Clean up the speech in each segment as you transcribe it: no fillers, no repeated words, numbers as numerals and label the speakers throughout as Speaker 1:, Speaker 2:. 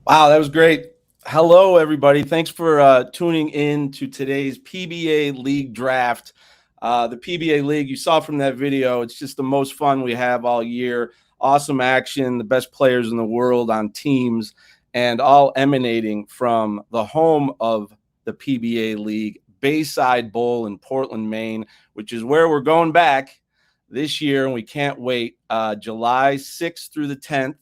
Speaker 1: Wow, that was great. Hello, everybody. Thanks for tuning in to today's PBA League draft. The PBA League, you saw from that video, it's just the most fun we have all year. Awesome action, the best players in the world on teams, and all emanating from the home of the PBA League, Bayside Bowl in Portland, Maine, which is where we're going back this year, and we can't wait. July 6th through the 10th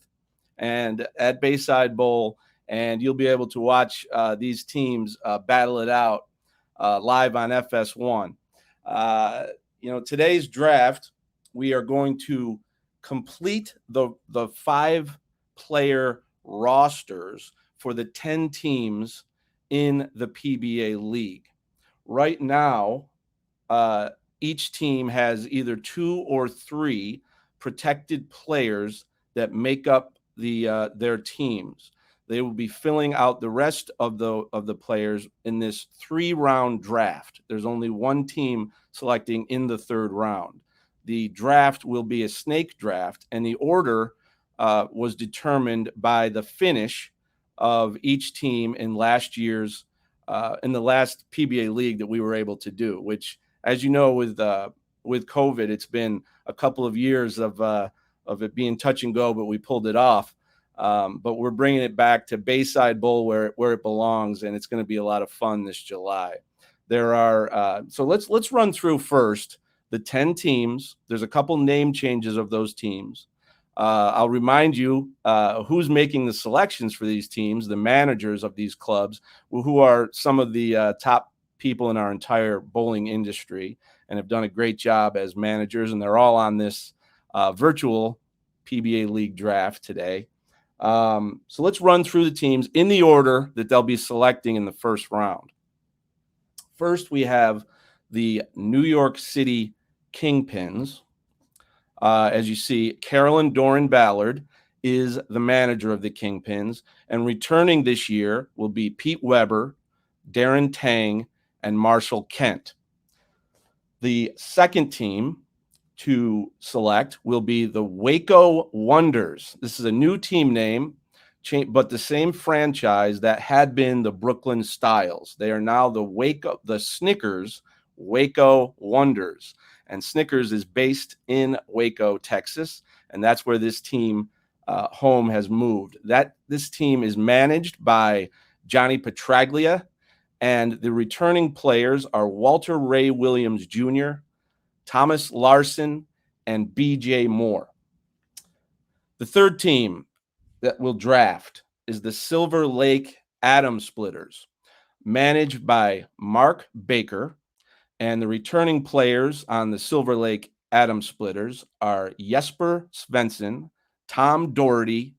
Speaker 1: and at Bayside Bowl, and you'll be able to watch these teams battle it out live on FS1. Today's draft, we are going to complete the 5 player rosters for the 10 teams in the PBA League. Right now, each team has either 2 or 3 protected players that make up their teams. They will be filling out the rest of the players in this 3-round draft. There's only one team selecting in the 3rd round. The draft will be a snake draft, and the order was determined by the finish of each team in last year's in the last PBA league that we were able to do. Which, as you know, with COVID, it's been a couple of years of it being touch and go, but we pulled it off. But we're bringing it back to Bayside Bowl where it belongs, and it's going to be a lot of fun this July. There are so let's run through first the 10 teams. There's a couple name changes of those teams. I'll remind you who's making the selections for these teams, the managers of these clubs, who are some of the top people in our entire bowling industry and have done a great job as managers, and they're all on this virtual PBA League draft today. So let's run through the teams in the order that they'll be selecting in the 1st round. First, we have the New York City Kingpins. As you see, Carolyn Doran Ballard is the manager of the Kingpins, and returning this year will be Pete Weber, Darren Tang, and Marshall Kent. The second team to select will be the Waco Wonders. This is a new team name, but the same franchise that had been the Brooklyn Styles. They are now the Snickers Waco Wonders. And Snickers is based in Waco, Texas, and that's where this team home has moved. This team is managed by Johnny Petraglia, and the returning players are Walter Ray Williams Jr., Thomas Larson, and B.J. Moore. The third team that will draft is the Silver Lake Atom Splitters, managed by Mark Baker, and the returning players on the Silver Lake Atom Splitters are Jesper Svensson, Tom Doherty,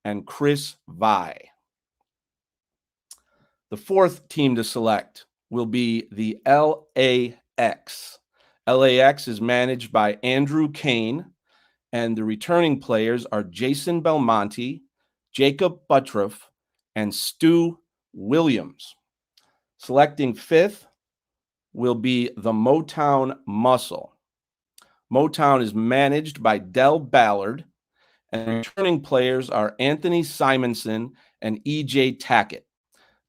Speaker 1: and Chris Vi. The fourth team to select will be the LAX. LAX is managed by Andrew Kane, and the returning players are Jason Belmonte, Jacob Buttroff, and Stu Williams. Selecting 5th will be the Motown Muscle. Motown is managed by Del Ballard, and returning players are Anthony Simonson and E.J. Tackett.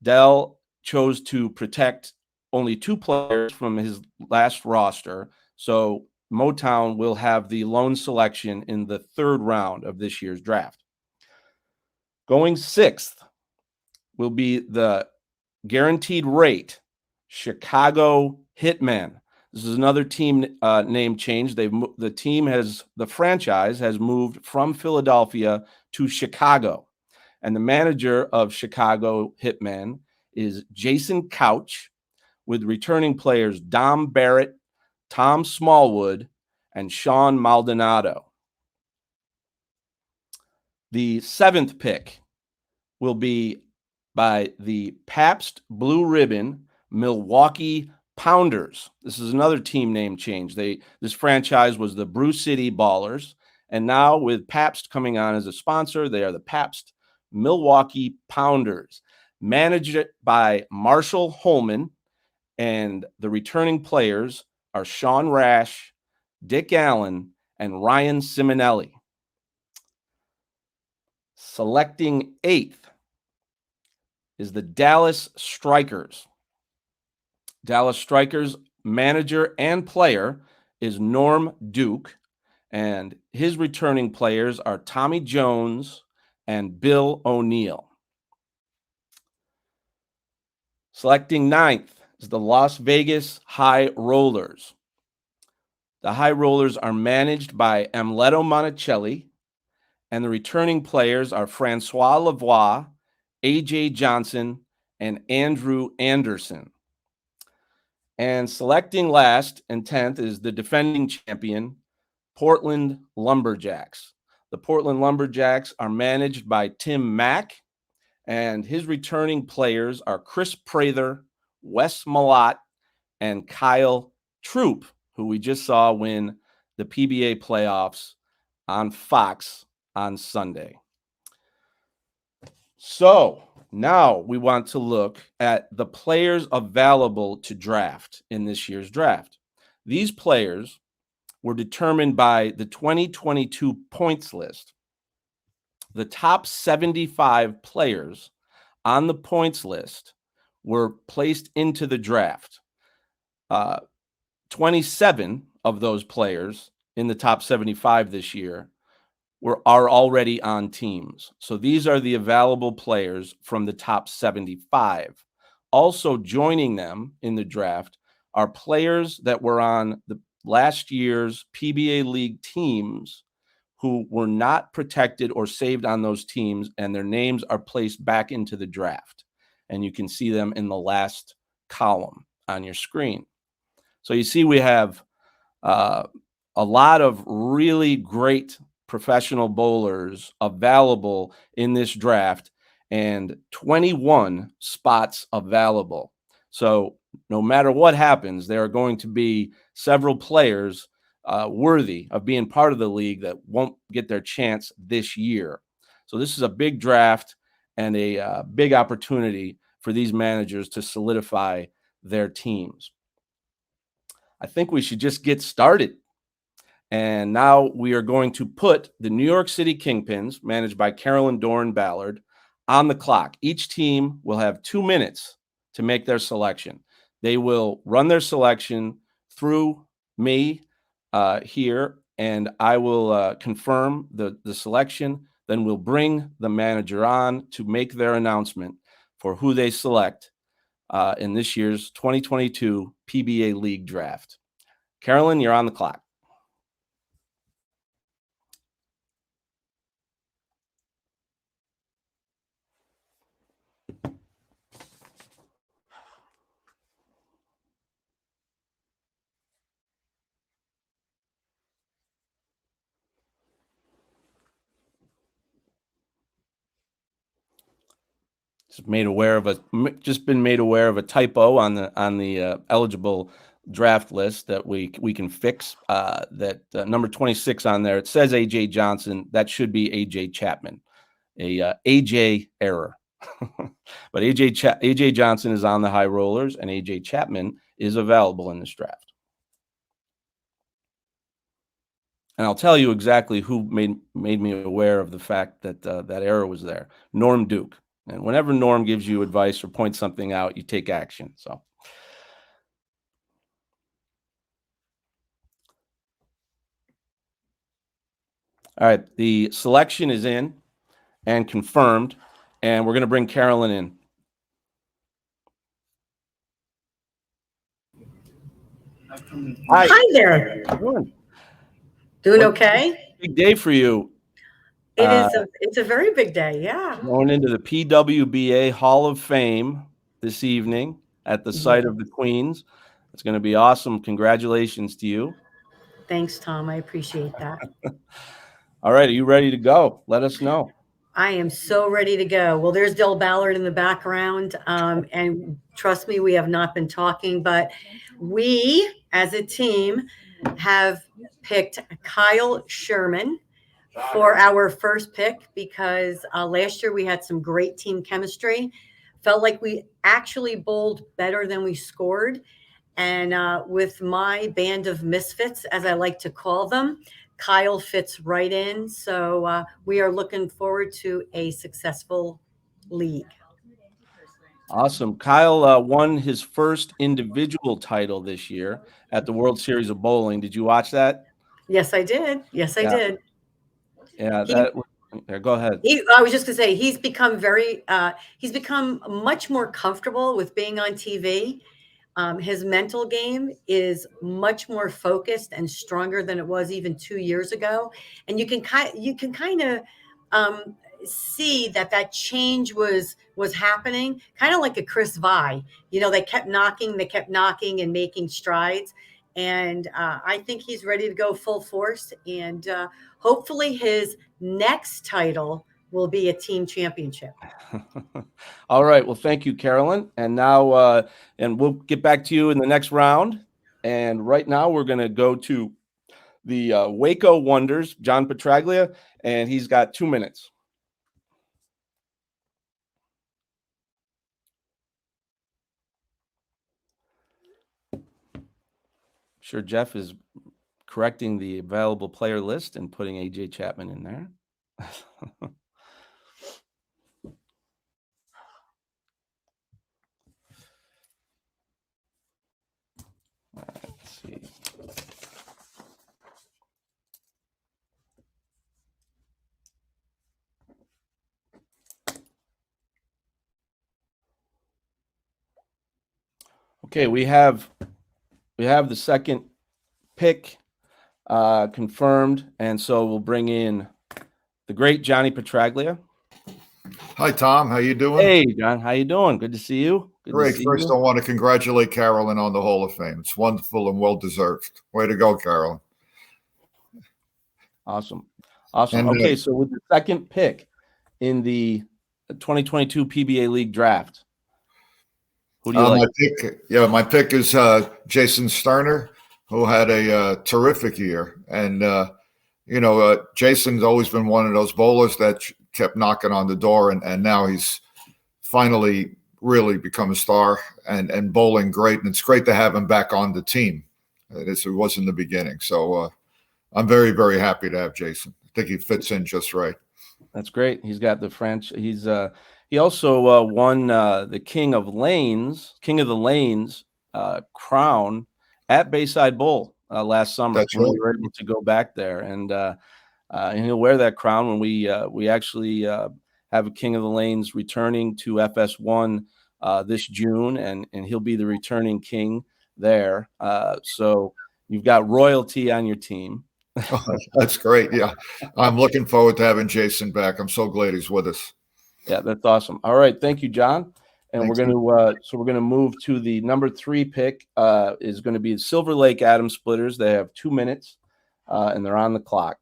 Speaker 1: Del chose to protect only 2 players from his last roster, so Motown will have the lone selection in the 3rd round of this year's draft. Going 6th will be the guaranteed rate Chicago Hitman. This is another team name change. The franchise has moved from Philadelphia to Chicago, and the manager of Chicago Hitman is Jason Couch, with returning players Dom Barrett, Tom Smallwood, and Sean Maldonado. The 7th pick will be by the Pabst Blue Ribbon Milwaukee Pounders. This is another team name change. This franchise was the Brew City Ballers, and now with Pabst coming on as a sponsor, they are the Pabst Milwaukee Pounders, managed by Marshall Holman, and the returning players are Sean Rash, Dick Allen, and Ryan Simonelli. Selecting 8th is the Dallas Strikers. Dallas Strikers manager and player is Norm Duke, and his returning players are Tommy Jones and Bill O'Neill. Selecting ninth is the Las Vegas High Rollers. The High Rollers are managed by Amleto Monticelli, and the returning players are Francois Lavoie, A.J. Johnson, and Andrew Anderson. And selecting last and 10th is the defending champion, Portland Lumberjacks. The Portland Lumberjacks are managed by Tim Mack, and his returning players are Chris Prather, Wes Malott, and Kyle Troop, who we just saw win the PBA playoffs on Fox on Sunday. So now we want to look at the players available to draft in this year's draft. These players were determined by the 2022 points list. The top 75 players on the points list were placed into the draft. 27 of those players in the top 75 this year are already on teams. So these are the available players from the top 75. Also joining them in the draft are players that were on the last year's PBA League teams who were not protected or saved on those teams, and their names are placed back into the draft. And you can see them in the last column on your screen. So you see we have a lot of really great professional bowlers available in this draft and 21 spots available. So no matter what happens, there are going to be several players worthy of being part of the league that won't get their chance this year. So this is a big draft and a big opportunity for these managers to solidify their teams. I think we should just get started. And now we are going to put the New York City Kingpins, managed by Carolyn Doran Ballard, on the clock. Each team will have 2 minutes to make their selection. They will run their selection through me here, and I will confirm the selection. Then we'll bring the manager on to make their announcement for who they select in this year's 2022 PBA League Draft. Carolyn, you're on the clock. Just been made aware of a typo on the eligible draft list that we can fix. That number 26 on there, it says AJ Johnson. That should be AJ Chapman. A AJ error. But AJ Johnson is on the High Rollers, and AJ Chapman is available in this draft. And I'll tell you exactly who made me aware of the fact that that error was there. Norm Duke. And whenever Norm gives you advice or points something out, you take action. So, all right, the selection is in and confirmed, and we're going to bring Carolyn in.
Speaker 2: Hi there. Doing okay?
Speaker 1: Big day for you.
Speaker 2: It's a very big day, yeah.
Speaker 1: Going into the PWBA Hall of Fame this evening at the site of the Queens. It's going to be awesome. Congratulations to you.
Speaker 2: Thanks, Tom. I appreciate that.
Speaker 1: All right. Are you ready to go? Let us know.
Speaker 2: I am so ready to go. Well, there's Del Ballard in the background. And trust me, we have not been talking, but we as a team have picked Kyle Sherman for our first pick because last year we had some great team chemistry. Felt like we actually bowled better than we scored. And with my band of misfits, as I like to call them, Kyle fits right in. So we are looking forward to a successful league.
Speaker 1: Awesome. Kyle won his first individual title this year at the World Series of Bowling. Did you watch that?
Speaker 2: Yes, I did. Yes, I
Speaker 1: Yeah.
Speaker 2: did.
Speaker 1: Yeah,
Speaker 2: He,
Speaker 1: go ahead.
Speaker 2: I was just gonna say he's become he's become much more comfortable with being on TV. His mental game is much more focused and stronger than it was even 2 years ago, and you can kind of see that change was happening, kind of like a Chris Vi. They kept knocking, and making strides, and I think he's ready to go full force. And hopefully, his next title will be a team championship.
Speaker 1: All right. Well, thank you, Carolyn. And now, and we'll get back to you in the next round. And right now, we're going to go to the Waco Wonders, John Petraglia, and he's got 2 minutes. Sure, Jeff is correcting the available player list and putting AJ Chapman in there. Let's see. Okay, we have the second pick confirmed, and so we'll bring in the great Johnny Petraglia.
Speaker 3: Hi, Tom. How you doing?
Speaker 1: Hey, John. How you doing? Good to see you.
Speaker 3: Great. First, I want to congratulate Carolyn on the Hall of Fame. It's wonderful and well-deserved. Way to go, Carolyn.
Speaker 1: Awesome. And, okay, so with the second pick in the 2022 PBA League draft, who do you like?
Speaker 3: My pick is Jason Sterner, who had a terrific year. And, Jason's always been one of those bowlers that kept knocking on the door, and now he's finally really become a star and bowling great. And it's great to have him back on the team. It was in the beginning. So I'm very, very happy to have Jason. I think he fits in just right.
Speaker 1: That's great. He's got the French. He also won the King of the Lanes crown at Bayside Bowl last summer.
Speaker 3: That's right.
Speaker 1: We were able to go back there, and he'll wear that crown when we actually have a King of the Lanes returning to FS1 this June, and he'll be the returning king there. So you've got royalty on your team.
Speaker 3: Oh, that's great. Yeah, I'm looking forward to having Jason back. I'm so glad he's with us.
Speaker 1: Yeah, that's awesome. All right, thank you, John. And we're going to move to the number 3 pick. Is going to be the Silver Lake Atom Splitters. They have 2 minutes, and they're on the clock.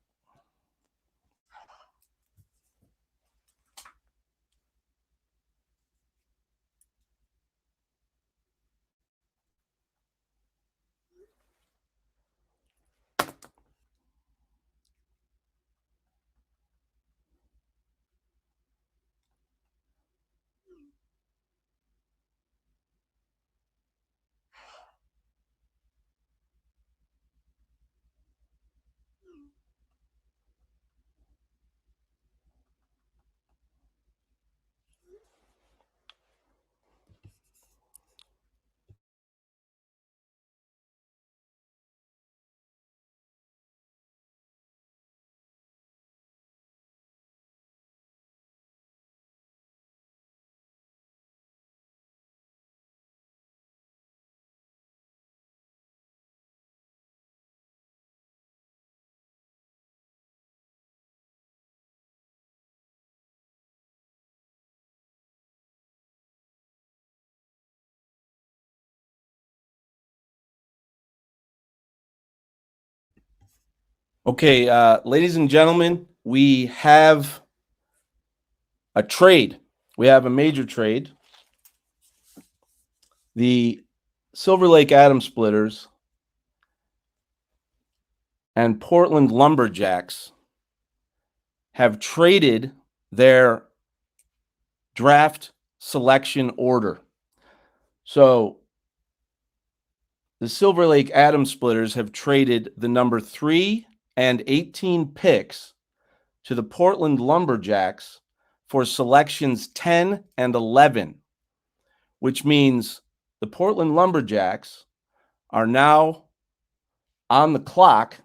Speaker 1: Okay, ladies and gentlemen, we have a trade. We have a major trade. The Silver Lake Atom Splitters and Portland Lumberjacks have traded their draft selection order. So the Silver Lake Atom Splitters have traded the number 3 and 18 picks to the Portland Lumberjacks for selections 10 and 11. which means the Portland Lumberjacks are now on the clock,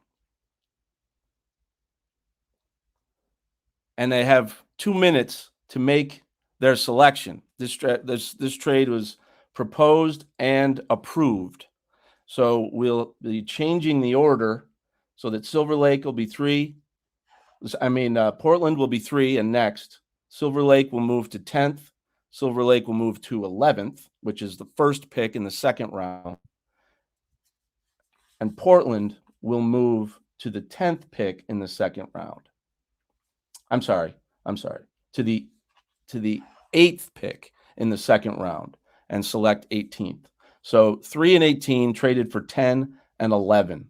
Speaker 1: and they have 2 minutes to make their selection. This trade was proposed and approved. So we'll be changing the order so that Silver Lake will be 3. Portland will be 3, and next Silver Lake will move to 10th. Silver Lake will move to 11th, which is the first pick in the second round. And Portland will move to the 10th pick in the second round. I'm sorry. To the 8th pick in the second round and select 18th. So 3 and 18 traded for 10 and 11.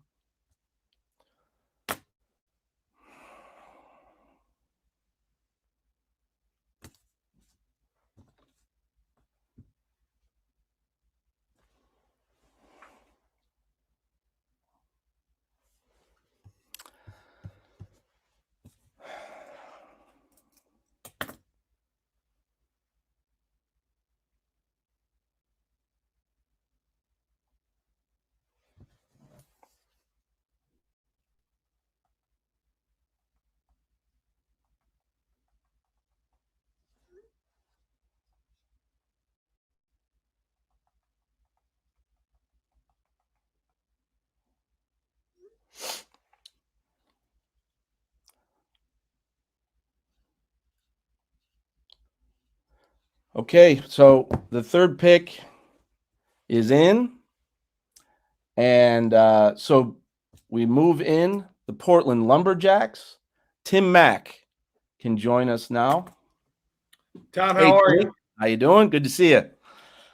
Speaker 1: Okay, so the third pick is in, and so we move in the Portland Lumberjacks. Tim Mack can join us now.
Speaker 4: Tom, how are
Speaker 1: Tim,
Speaker 4: you?
Speaker 1: How you doing? Good to see you.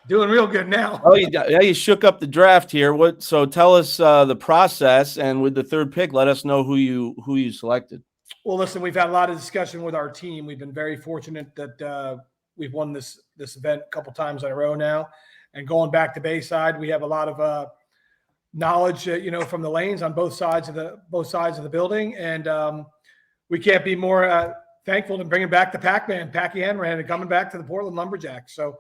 Speaker 4: Doing real good now.
Speaker 1: Oh, you shook up the draft here. So tell us the process, and with the third pick, let us know who you selected.
Speaker 4: Well, listen, we've had a lot of discussion with our team. We've been very fortunate that we've won this event a couple times in a row now. And going back to Bayside, we have a lot of knowledge, from the lanes on both sides of the building, and we can't be more thankful than bringing back the Pac-Man, Packy Hanran, and coming back to the Portland Lumberjacks. So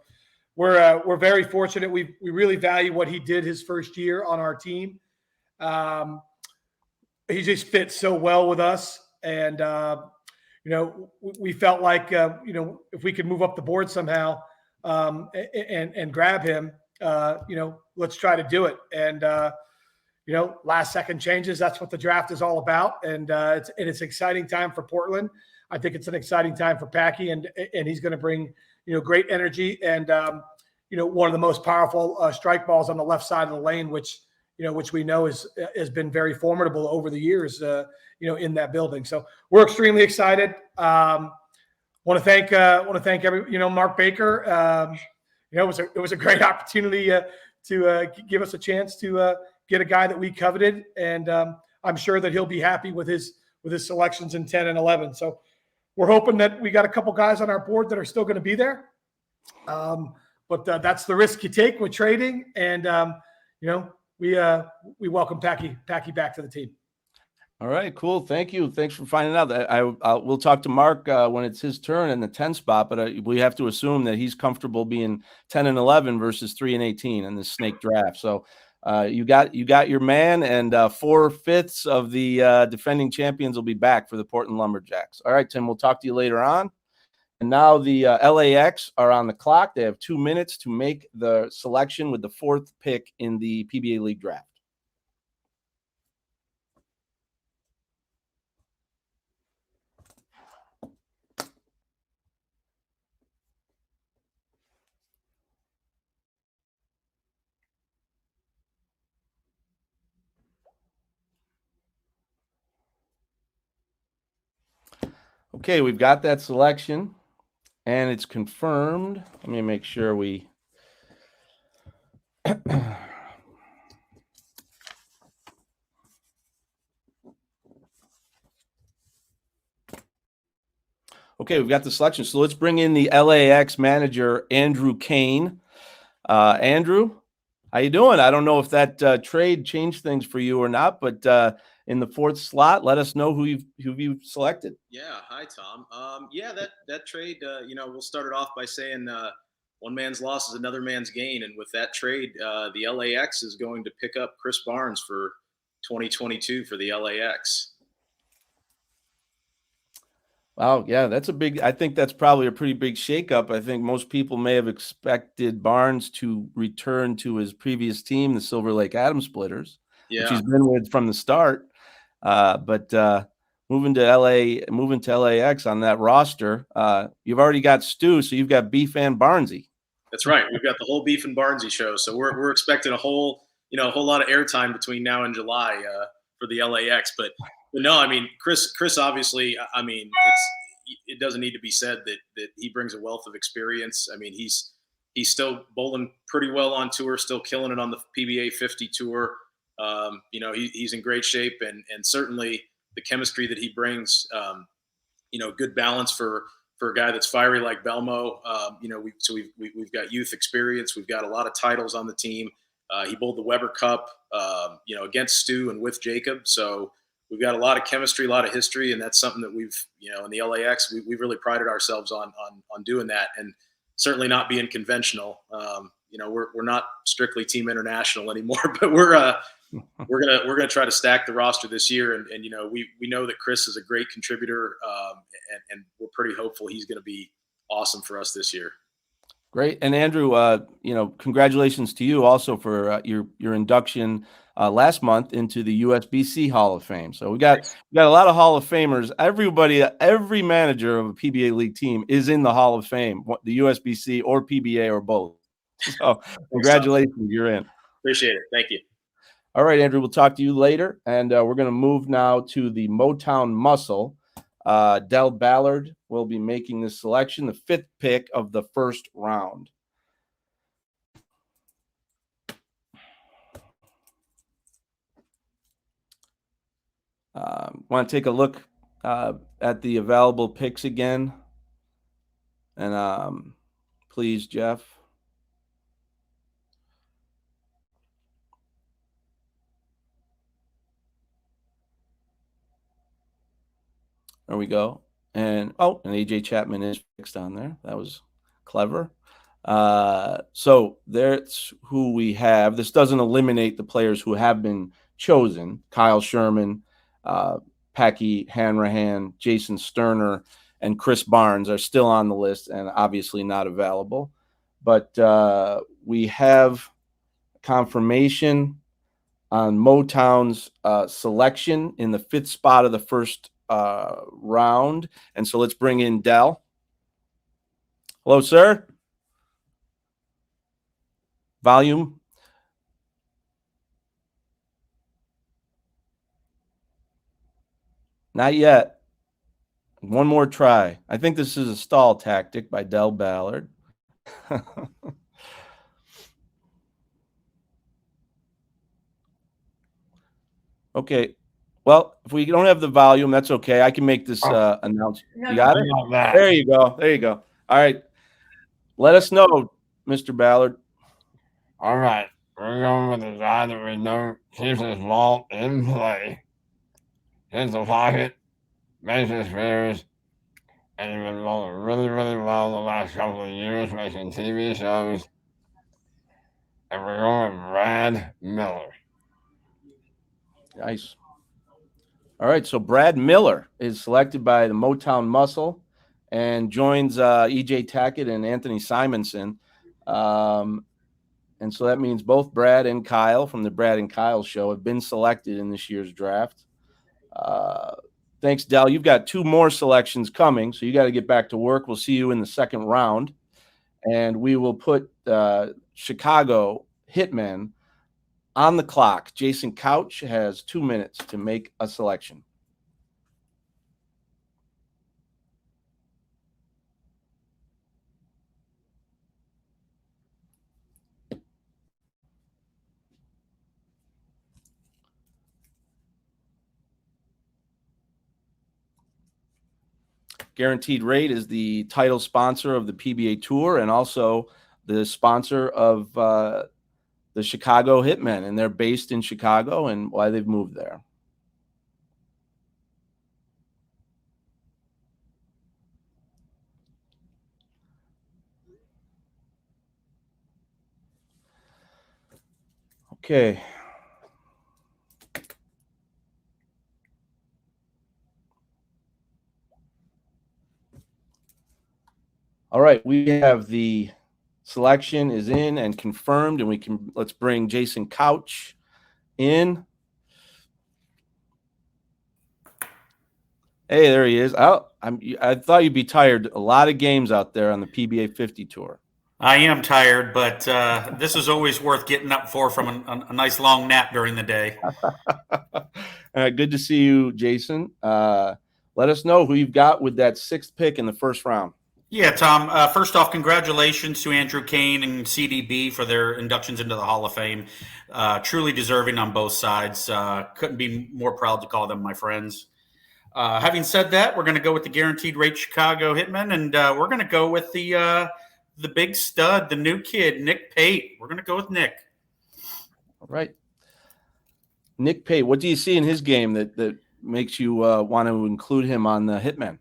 Speaker 4: we're very fortunate. We really value what he did his first year on our team. He just fits so well with us, and we felt like if we could move up the board somehow and grab him, let's try to do it. And last second changes, that's what the draft is all about. And it's an exciting time for Portland. I think it's an exciting time for Packy, and he's going to bring great energy and one of the most powerful strike balls on the left side of the lane, which we know has been very formidable over the years, in that building. So we're extremely excited. Want to thank every Mark Baker. It was a great opportunity to give us a chance to get a guy that we coveted, and I'm sure that he'll be happy with his selections in 10 and 11. So we're hoping that we got a couple guys on our board that are still going to be there. But that's the risk you take with trading, and we welcome Packy back to the team.
Speaker 1: All right, cool. Thank you. Thanks for finding out. We'll talk to Mark when it's his turn in the 10 spot, but we have to assume that he's comfortable being 10 and 11 versus 3 and 18 in this snake draft. So you got your man, and 4/5 of the defending champions will be back for the Portland Lumberjacks. All right, Tim, we'll talk to you later on. And now the LAX are on the clock. They have 2 minutes to make the selection with the 4th pick in the PBA League draft. Okay, we've got that selection, and it's confirmed. Let me make sure we okay, we've got the selection. So let's bring in the LAX manager, Andrew Kane. Andrew, how you doing? I don't know if that trade changed things for you or not, but in the 4th slot, let us know who you've selected.
Speaker 5: Yeah, hi Tom. Yeah, that trade. We'll start it off by saying one man's loss is another man's gain. And with that trade, the LAX is going to pick up Chris Barnes for 2022 for the LAX.
Speaker 1: Wow, yeah, that's a big. I think that's probably a pretty big shakeup. I think most people may have expected Barnes to return to his previous team, the Silver Lake Atom Splitters, which he's been with from the start. But moving to LAX on that roster, you've already got Stu, so you've got Beef and Barnesy.
Speaker 5: That's right. We've got the whole Beef and Barnesy show, so we're expecting a whole lot of airtime between now and July for the LAX. But no, I mean, Chris obviously, I mean, it doesn't need to be said that he brings a wealth of experience. I mean, he's still bowling pretty well on tour, still killing it on the PBA 50 tour. He's in great shape, and certainly the chemistry that he brings, good balance for a guy that's fiery like Belmo. We've got youth experience. We've got a lot of titles on the team. He bowled the Weber Cup, against Stu and with Jacob. So we've got a lot of chemistry, a lot of history, and that's something that we've, in the LAX, we've really prided ourselves on doing that, and certainly not being conventional. We're not strictly Team International anymore, but we're gonna try to stack the roster this year, and we know that Chris is a great contributor, and we're pretty hopeful he's going to be awesome for us this year.
Speaker 1: Great. And Andrew, congratulations to you also for your induction last month into the USBC Hall of Fame. So we got a lot of Hall of Famers. Every manager of a PBA league team is in the Hall of Fame, the USBC or PBA or both. So congratulations, you're in.
Speaker 5: Appreciate it. Thank you.
Speaker 1: All right, Andrew, we'll talk to you later. And we're going to move now to the Motown Muscle. Del Ballard will be making this selection, the 5th pick of the first round. Want to take a look at the available picks again? And please, Jeff. There we go. And AJ Chapman is fixed on there. That was clever. So that's who we have. This doesn't eliminate the players who have been chosen. Kyle Sherman, Packy Hanrahan, Jason Sterner, and Chris Barnes are still on the list and obviously not available. But we have confirmation on Motown's selection in the 5th spot of the first round. And so let's bring in Del. Hello, sir. Volume. Not yet. One more try. I think this is a stall tactic by Del Ballard. Okay. Well, if we don't have the volume, that's okay. I can make this announcement. You got it? There you go. There you go. All right. Let us know, Mr. Ballard.
Speaker 6: All right. We're going with the guy that we know keeps his ball in play, hits the pocket, makes his spares, and he's been bowling really, really well the last couple of years, making TV shows. And we're going with Rad Miller.
Speaker 1: Nice. All right, so Brad Miller is selected by the Motown Muscle and joins E.J. Tackett and Anthony Simonson. And so that means both Brad and Kyle from the Brad and Kyle show have been selected in this year's draft. Thanks, Del. You've got 2 more selections coming, so you got to get back to work. We'll see you in the 2nd round. And we will put Chicago Hitman on the clock. Jason Couch has 2 minutes to make a selection. Guaranteed Rate is the title sponsor of the PBA Tour and also the sponsor of the Chicago Hitmen, and they're based in Chicago and why they've moved there. Okay. All right, we have the selection is in and confirmed, and let's bring Jason Couch in. Hey, there he is. I thought you'd be tired. A lot of games out there on the PBA 50 tour.
Speaker 7: I am tired, but this is always worth getting up for from a nice long nap during the day.
Speaker 1: Good to see you, Jason. Let us know who you've got with that 6th pick in the first round.
Speaker 7: Yeah, Tom. First off, congratulations to Andrew Kane and CDB for their inductions into the Hall of Fame. Truly deserving on both sides. Couldn't be more proud to call them my friends. Having said that, we're going to go with the guaranteed rate Chicago Hitman, and we're going to go with the big stud, the new kid, Nick Pate. We're going to go with Nick.
Speaker 1: All right. Nick Pate, what do you see in his game that makes you want to include him on the Hitman?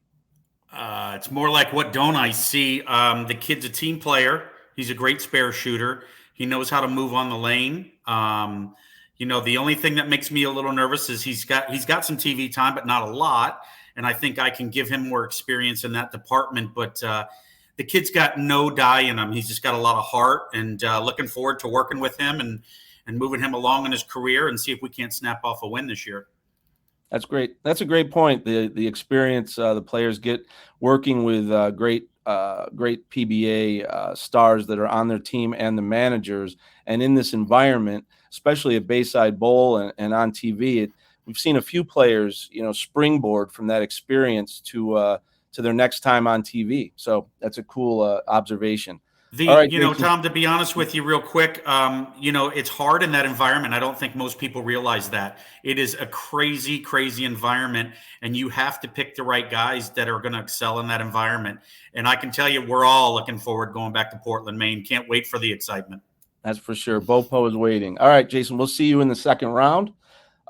Speaker 7: It's more like what don't I see? The kid's a team player. He's a great spare shooter. He knows how to move on the lane. The only thing that makes me a little nervous is he's got some TV time, but not a lot. And I think I can give him more experience in that department. But the kid's got no die in him. He's just got a lot of heart, and looking forward to working with him and moving him along in his career and see if we can't snap off a win this year.
Speaker 1: That's great. That's a great point. The experience the players get working with great PBA stars that are on their team and the managers, and in this environment, especially at Bayside Bowl and on TV, we've seen a few players, springboard from that experience to their next time on TV. So that's a cool observation. All right,
Speaker 7: Tom, to be honest with you real quick, it's hard in that environment. I don't think most people realize that. It is a crazy, crazy environment, and you have to pick the right guys that are going to excel in that environment. And I can tell you, we're all looking forward going back to Portland, Maine. Can't wait for the excitement.
Speaker 1: That's for sure. Bopo is waiting. All right, Jason, we'll see you in the second round.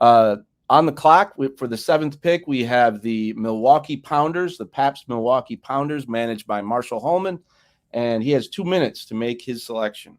Speaker 1: On the clock for the 7th pick, we have the Milwaukee Pounders, the Pabst Milwaukee Pounders, managed by Marshall Holman. And he has 2 minutes to make his selection.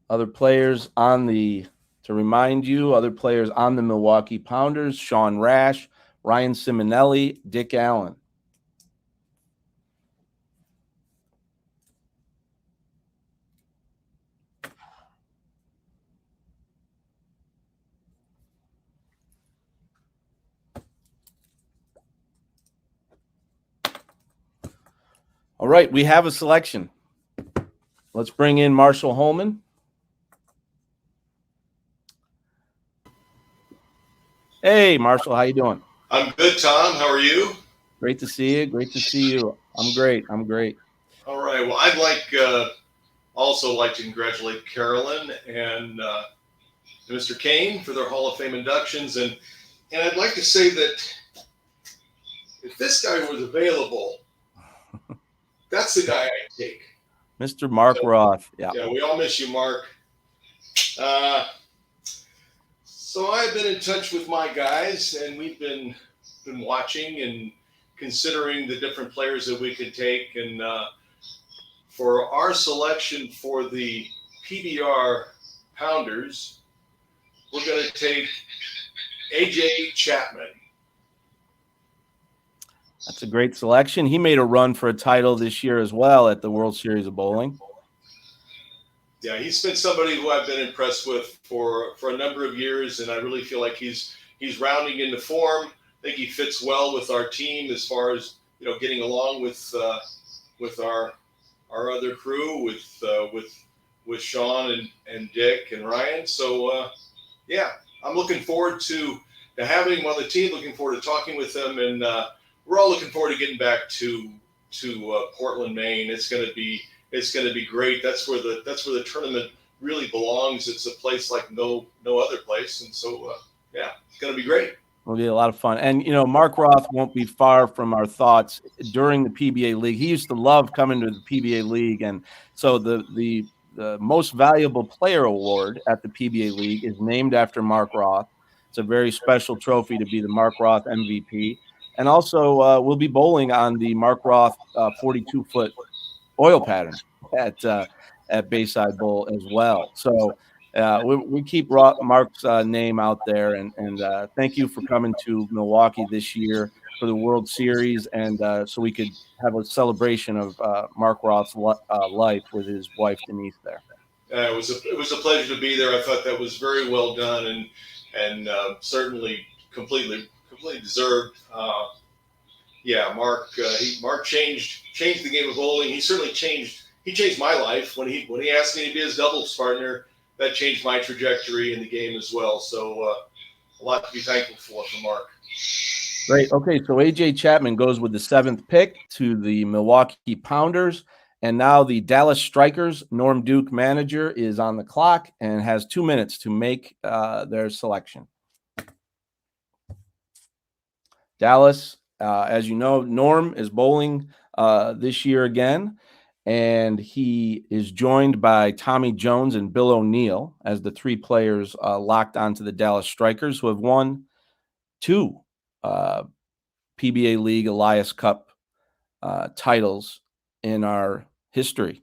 Speaker 1: Other players to remind you, other players on the Milwaukee Pounders: Sean Rash, Ryan Simonelli, Dick Allen. All right, we have a selection. Let's bring in Marshall Holman. Hey, Marshall, how you doing?
Speaker 8: I'm good, Tom. How are you?
Speaker 1: Great to see you. Great to see you. I'm great.
Speaker 8: All right. Well, I'd also like to congratulate Carolyn and Mr. Kane for their Hall of Fame inductions, and I'd like to say that if this guy was available, that's the guy I'd take.
Speaker 1: Mr. Mark Roth. Yeah.
Speaker 8: Yeah, we all miss you, Mark. So I've been in touch with my guys, and we've been watching and considering the different players that we could take. And for our selection for the PBR Pounders, we're going to take AJ Chapman.
Speaker 1: That's a great selection. He made a run for a title this year as well at the World Series of Bowling.
Speaker 8: Yeah, he's been somebody who I've been impressed with for a number of years, and I really feel like he's rounding into form. I think he fits well with our team as far as getting along with our other crew with Sean and Dick and Ryan. So I'm looking forward to having him on the team. Looking forward to talking with him, and we're all looking forward to getting back to Portland, Maine. It's going to be great. That's where the tournament really belongs. It's a place like no other place, and so it's going to be great.
Speaker 1: It'll be a lot of fun. And Mark Roth won't be far from our thoughts during the PBA League. He used to love coming to the PBA League, and so the the most valuable player award at the PBA League is named after Mark Roth. It's a very special trophy to be the Mark Roth MVP. And also, we'll be bowling on the Mark Roth 42-foot oil pattern at Bayside Bowl as well. So we keep Mark's name out there, and thank you for coming to Milwaukee this year for the World Series, and so we could have a celebration of Mark Roth's life with his wife Denise there.
Speaker 8: It was a pleasure to be there. I thought that was very well done, and certainly completely deserved. Mark changed the game of bowling. He certainly changed my life when he asked me to be his doubles partner. That changed my trajectory in the game as well. So a lot to be thankful for Mark.
Speaker 1: Great. Okay, so AJ Chapman goes with the 7th pick to the Milwaukee Pounders, and now the Dallas Strikers. Norm Duke, manager, is on the clock and has 2 minutes to make their selection. Dallas, as you know, Norm is bowling this year again, and he is joined by Tommy Jones and Bill O'Neill as the 3 players locked onto the Dallas Strikers, who have won 2 PBA League Elias Cup titles in our history.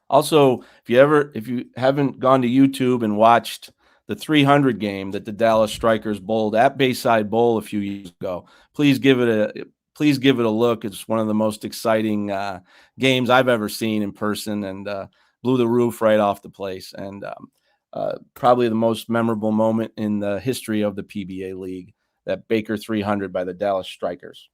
Speaker 1: Also, if you haven't gone to YouTube and watched the 300 game that the Dallas Strikers bowled at Bayside Bowl a few years ago, please give it a look. It's one of the most exciting games I've ever seen in person, and blew the roof right off the place, and probably the most memorable moment in the history of the PBA League, that Baker 300 by the Dallas Strikers.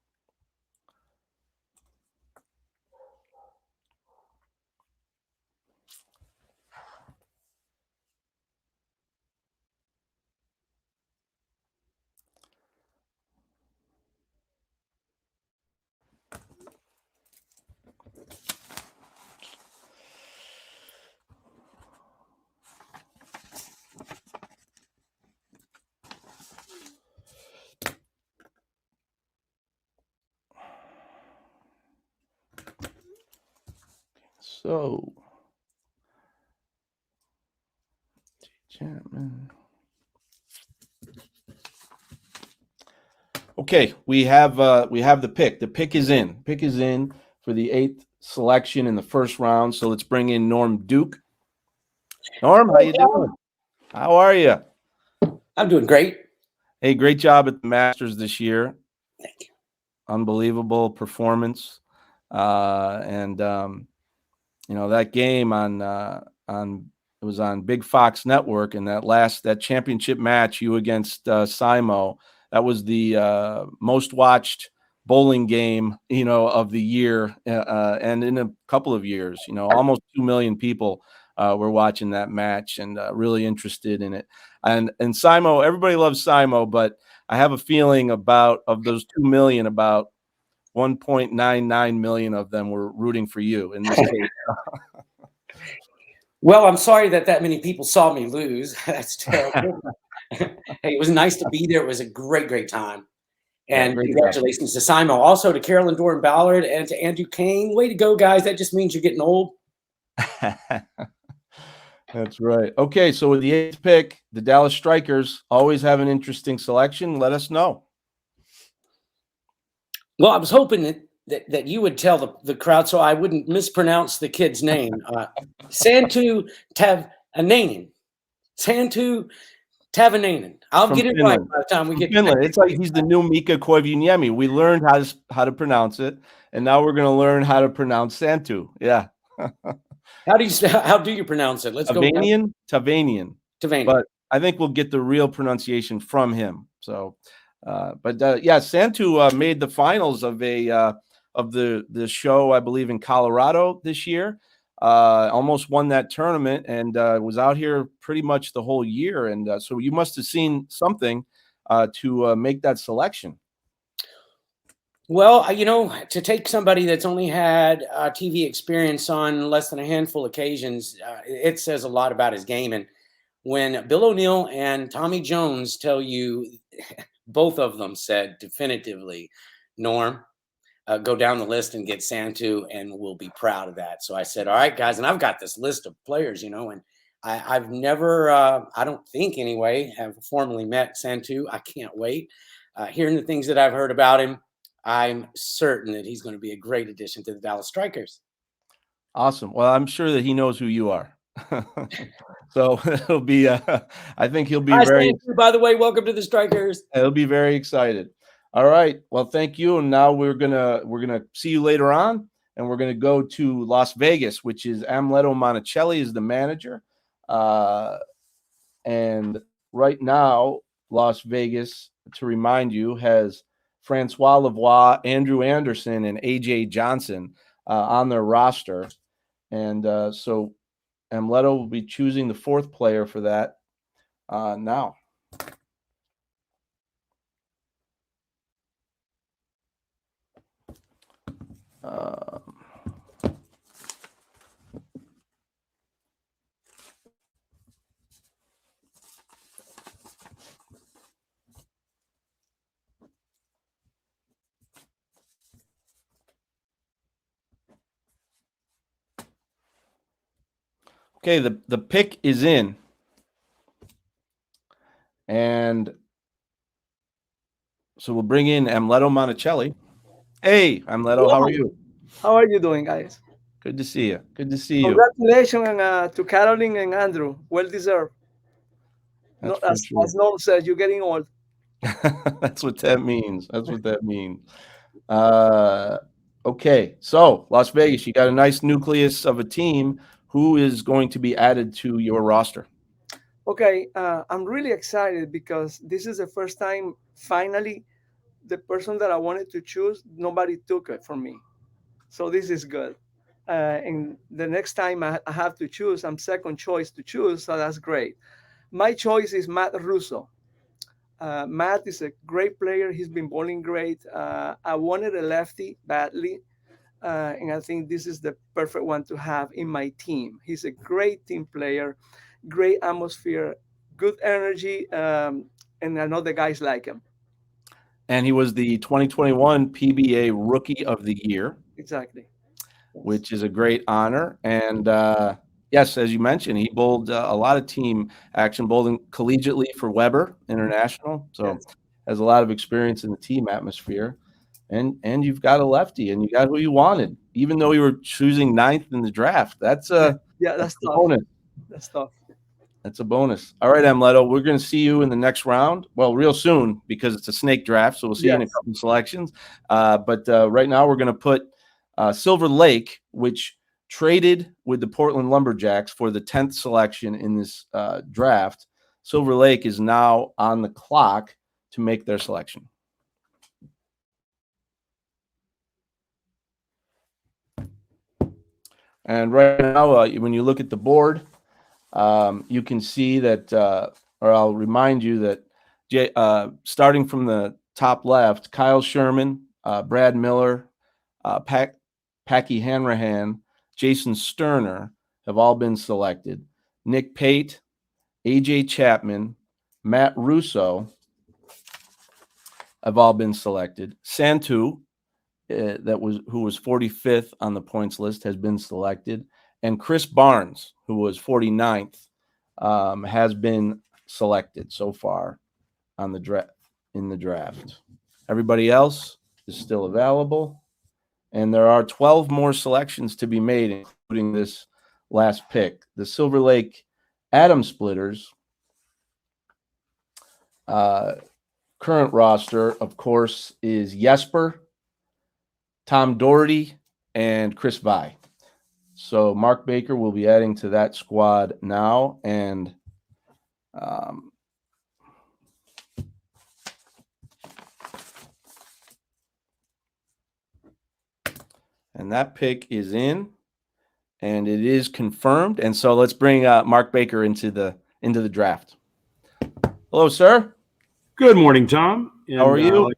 Speaker 1: So, Chapman. Okay, we have the pick. The pick is in. Pick is in for the 8th selection in the first round. So let's bring in Norm Duke. Norm, how you doing? How are you?
Speaker 9: I'm doing great.
Speaker 1: Hey, great job at the Masters this year.
Speaker 9: Thank you. Unbelievable
Speaker 1: performance, and that game it was on Big Fox Network, and that championship match, you against Simo, that was the most watched bowling game of the year, and in a couple of years, almost 2 million people were watching that match and really interested in it. And Simo, everybody loves Simo, but I have a feeling of those 2 million, about 1.99 million of them were rooting for you in this case.
Speaker 9: Well, I'm sorry that many people saw me lose. That's terrible. Hey, it was nice to be there. It was a great time. And congratulations to Simo. Also to Carolyn Doran Ballard and to Andrew Kane. Way to go, guys. That just means you're getting old.
Speaker 1: That's right. Okay, so with the 8th pick, the Dallas Strikers always have an interesting selection. Let us know.
Speaker 9: Well, I was hoping that you would tell the crowd so I wouldn't mispronounce the kid's name. Santu Tavanainen. Santu Tavanainen. I'll
Speaker 1: From
Speaker 9: get it
Speaker 1: Finland.
Speaker 9: right by the time we get
Speaker 1: to Finland. It's like he's the new Mika Koivuniemi. We learned how to pronounce it, and now we're going to learn how to pronounce Santu. Yeah.
Speaker 9: How do you pronounce it? Let's
Speaker 1: Tavanian?
Speaker 9: go.
Speaker 1: Tavanian. But I think we'll get the real pronunciation from him. So, Santu made the finals of the show, I believe, in Colorado this year. Almost won that tournament, and was out here pretty much the whole year. And so you must have seen something to make that selection.
Speaker 9: Well, to take somebody that's only had TV experience on less than a handful of occasions, it says a lot about his game. And when Bill O'Neill and Tommy Jones tell you, both of them said definitively, Norm, go down the list and get Santu, and we'll be proud of that. So I said, all right, guys. And I've got this list of players, and I've never, I don't think anyway, have formally met Santu. I can't wait. Hearing the things that I've heard about him, I'm certain that he's going to be a great addition to the Dallas Strikers.
Speaker 1: Awesome. Well, I'm sure that he knows who you are. So it'll be, I think he'll be
Speaker 9: Santu, by the way, welcome to the Strikers.
Speaker 1: He'll be very excited. All right. Well, thank you. And now we're gonna see you later on, and we're gonna go to Las Vegas, which is Amleto Monticelli is the manager. And right now, Las Vegas, to remind you, has Francois Lavoie, Andrew Anderson, and AJ Johnson on their roster. And so Amleto will be choosing the fourth player for that now. Okay, the pick is in. And so we'll bring in Amleto Monticelli. Hey, Amleto, how are you?
Speaker 10: How are you doing, guys?
Speaker 1: Good to see you. Good to see you.
Speaker 10: Congratulations to Caroline and Andrew. Well deserved. No, as Norm says, you're getting old.
Speaker 1: That's what that means. That's what that means. Okay, so Las Vegas, you got a nice nucleus of a team. Who is going to be added to your roster?
Speaker 10: Okay, I'm really excited because this is the first time, finally, the person that I wanted to choose, nobody took it from me. So this is good. And the next time I have to choose, I'm second choice to choose, so that's great. My choice is Matt Russo. Matt is a great player. He's been bowling great. I wanted a lefty badly. And I think this is the perfect one to have in my team. He's a great team player, great atmosphere, good energy, and I know the guys like him.
Speaker 1: And he was the 2021 PBA Rookie of the Year.
Speaker 10: Exactly.
Speaker 1: Which is a great honor. And yes, as you mentioned, he bowled a lot of team action, bowling collegiately for Weber International. So has a lot of experience in the team atmosphere. And you've got a lefty, and you got who you wanted, even though you were choosing 9th in the draft. That's
Speaker 10: that's
Speaker 1: a
Speaker 10: tough.
Speaker 1: bonus.
Speaker 10: That's tough.
Speaker 1: That's a bonus. All right, Amleto, we're going to see you in the next round. Well, real soon because it's a snake draft, so we'll see you in a couple of selections. But right now we're going to put Silver Lake, which traded with the Portland Lumberjacks for the 10th selection in this draft. Silver Lake is now on the clock to make their selection. And right now, when you look at the board, you can see that, or I'll remind you that starting from the top left, Kyle Sherman, Brad Miller, Packy Hanrahan, Jason Sterner have all been selected. Nick Pate, AJ Chapman, Matt Russo have all been selected. Santu, who was 45th on the points list, has been selected, and Chris Barnes, who was 49th, has been selected so far on the in the draft. Everybody else is still available, and there are 12 more selections to be made, including this last pick. The Silver Lake Atom Splitters current roster, of course, is Jesper, Tom Doherty, and Chris Vi. So Mark Baker will be adding to that squad now, and that pick is in, and it is confirmed. And so let's bring Mark Baker into the draft. Hello, sir.
Speaker 11: Good morning, Tom. And,
Speaker 1: how are you?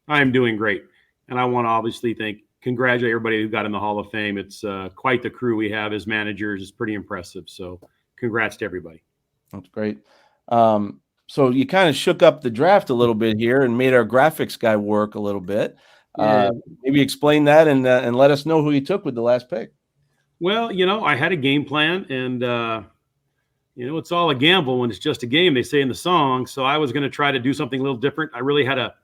Speaker 11: I'm doing great. And I want to obviously congratulate everybody who got in the Hall of Fame. It's quite the crew we have as managers. It's pretty impressive. So congrats to everybody.
Speaker 1: That's great. So you kind of shook up the draft a little bit here and made our graphics guy work a little bit.
Speaker 11: Yeah.
Speaker 1: Maybe explain that and let us know who you took with the last pick.
Speaker 11: Well, I had a game plan, and it's all a gamble when it's just a game, they say in the song. So I was going to try to do something a little different. I really had a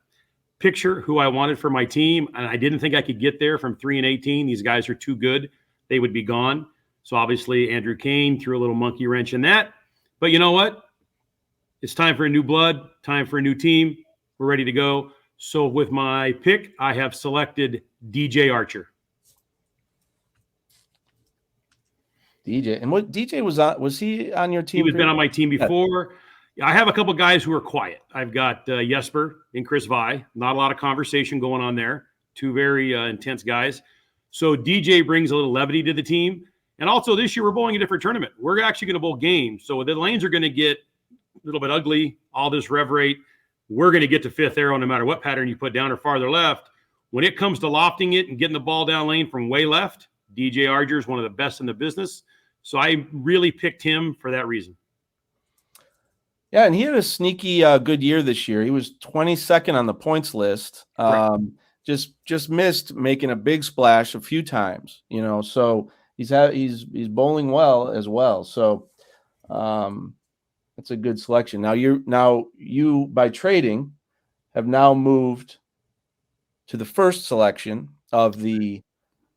Speaker 11: picture who I wanted for my team, and I didn't think I could get there from 3 and 18. These guys are too good; they would be gone. So obviously, Andrew Kane threw a little monkey wrench in that. But you know what? It's time for a new blood, time for a new team. We're ready to go. So with my pick, I have selected DJ Archer.
Speaker 1: DJ, and what DJ was he on your team?
Speaker 11: He was been on my team before. I have a couple guys who are quiet. I've got Jesper and Chris Vi. Not a lot of conversation going on there. Two very intense guys. So DJ brings a little levity to the team. And also this year we're bowling a different tournament. We're actually going to bowl games. So the lanes are going to get a little bit ugly, all this rev rate. We're going to get to fifth arrow no matter what pattern you put down or farther left. When it comes to lofting it and getting the ball down lane from way left, DJ Archer is one of the best in the business. So I really picked him for that reason.
Speaker 1: Yeah, and he had a sneaky good year this year. He was 22nd on the points list. Just missed making a big splash a few times, so he's bowling well as well. So that's a good selection. Now you by trading have now moved to the first selection of the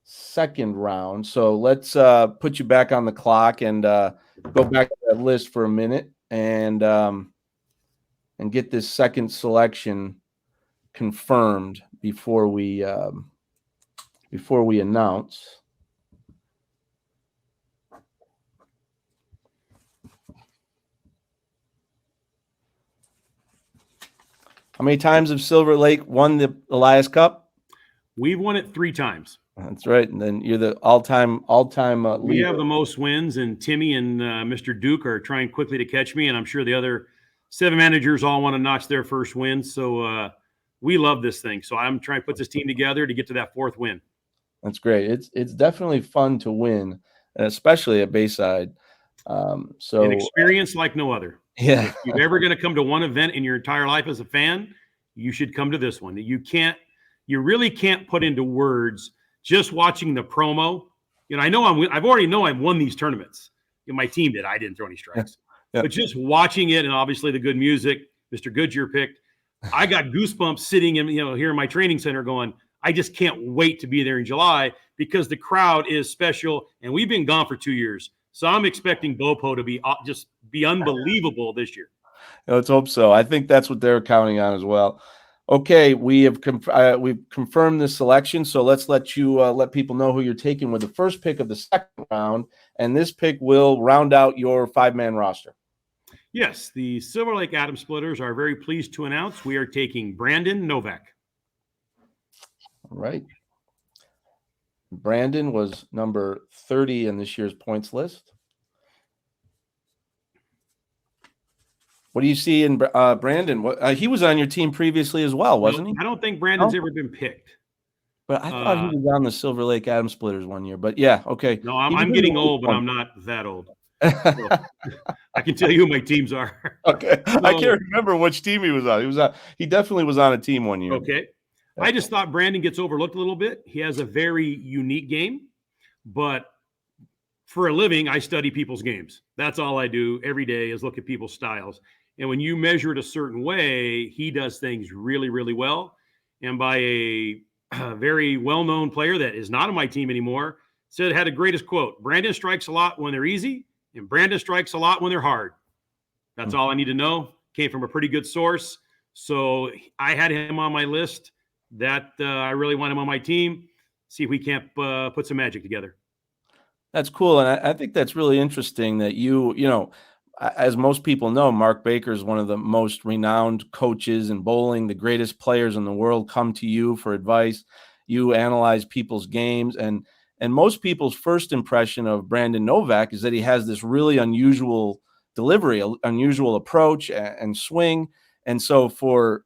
Speaker 1: second round. So let's put you back on the clock and go back to that list for a minute and get this second selection confirmed before we announce. How many times have Silver Lake won the Elias Cup?
Speaker 11: We've won it 3 times.
Speaker 1: That's right. And then you're the all-time
Speaker 11: we
Speaker 1: leader.
Speaker 11: have the most wins, and Timmy and Mr. Duke are trying quickly to catch me, and I'm sure the other 7 managers all want to notch their first win. So we love this thing. So I'm trying to put this team together to get to that 4th win.
Speaker 1: That's great. It's definitely fun to win, and especially at Bayside. So
Speaker 11: an experience like no other.
Speaker 1: Yeah.
Speaker 11: If you're ever going to come to one event in your entire life as a fan, you should come to this one. You really can't put into words just watching the promo. I've already won these tournaments. My team did. I didn't throw any strikes.
Speaker 1: Yeah.
Speaker 11: But just watching it, and obviously the good music, Mr. Goodyear picked, I got goosebumps sitting in, here in my training center going, I just can't wait to be there in July because the crowd is special, and we've been gone for 2 years. So I'm expecting Bopo to be unbelievable this year.
Speaker 1: Let's hope so. I think that's what they're counting on as well. Okay, we've confirmed this selection, so let's let people know who you're taking with the first pick of the second round, and this pick will round out your 5-man roster.
Speaker 11: Yes, the Silver Lake Atom Splitters are very pleased to announce we are taking Brandon Novak.
Speaker 1: All right. Brandon was number 30 in this year's points list. What do you see in Brandon? He was on your team previously as well, wasn't he?
Speaker 11: I don't think Brandon's ever been picked.
Speaker 1: But I thought he was on the Silver Lake Atom Splitters one year. But yeah, okay.
Speaker 11: No, I'm getting old, but I'm not that old. So, I can tell you who my teams are.
Speaker 1: Okay. So, I can't remember which team he was on. He definitely was on a team one year.
Speaker 11: Okay. I just thought Brandon gets overlooked a little bit. He has a very unique game, but for a living, I study people's games. That's all I do every day is look at people's styles. And when you measure it a certain way, he does things really, really well. And by a very well-known player that is not on my team anymore, had the greatest quote: Brandon strikes a lot when they're easy, and Brandon strikes a lot when they're hard. That's all I need to know. Came from a pretty good source. So I had him on my list. That I really want him on my team. See if we can't put some magic together.
Speaker 1: That's cool. And I think that's really interesting that as most people know, Mark Baker is one of the most renowned coaches in bowling. The greatest players in the world come to you for advice. You analyze people's games. And most people's first impression of Brandon Novak is that he has this really unusual delivery, unusual approach and swing. And so for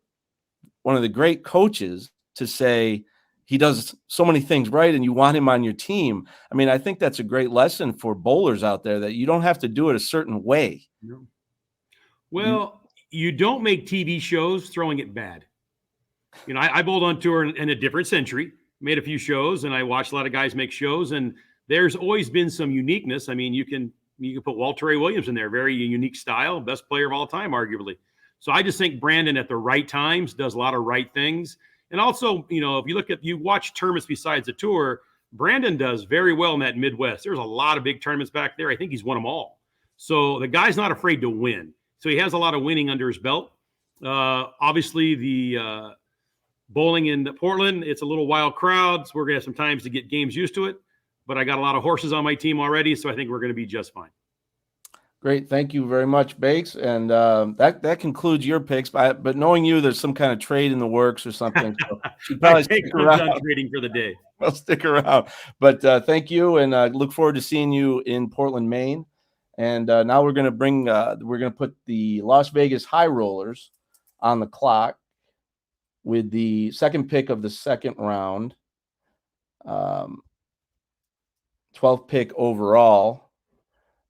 Speaker 1: one of the great coaches to say he does so many things right and you want him on your team, I mean, I think that's a great lesson for bowlers out there, that you don't have to do it a certain way.
Speaker 11: Well, you don't make TV shows throwing it bad. You know, I bowled on tour in a different century, made a few shows, and I watched a lot of guys make shows, and there's always been some uniqueness. I mean, you can put Walter A. Williams in there, very unique style, best player of all time, arguably. So I just think Brandon at the right times does a lot of right things. And also, you know, if you watch tournaments besides the tour, Brandon does very well in that Midwest. There's a lot of big tournaments back there. I think he's won them all. So the guy's not afraid to win. So he has a lot of winning under his belt. Obviously, the bowling in Portland, it's a little wild crowd. So we're going to have some times to get games used to it. But I got a lot of horses on my team already, so I think we're going to be just fine.
Speaker 1: Great. Thank you very much, Bakes. And that concludes your picks. But knowing you, there's some kind of trade in the works or something. So you probably stick around.
Speaker 11: Trading for the day.
Speaker 1: I'll stick around. But thank you, and look forward to seeing you in Portland, Maine. And now we're going to put the Las Vegas High Rollers on the clock with the second pick of the second round, 12th pick overall.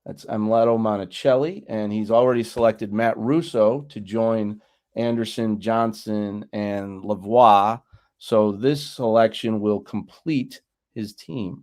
Speaker 1: That's Amleto Monticelli, and he's already selected Matt Russo to join Anderson, Johnson, and Lavoie. So this selection will complete his team.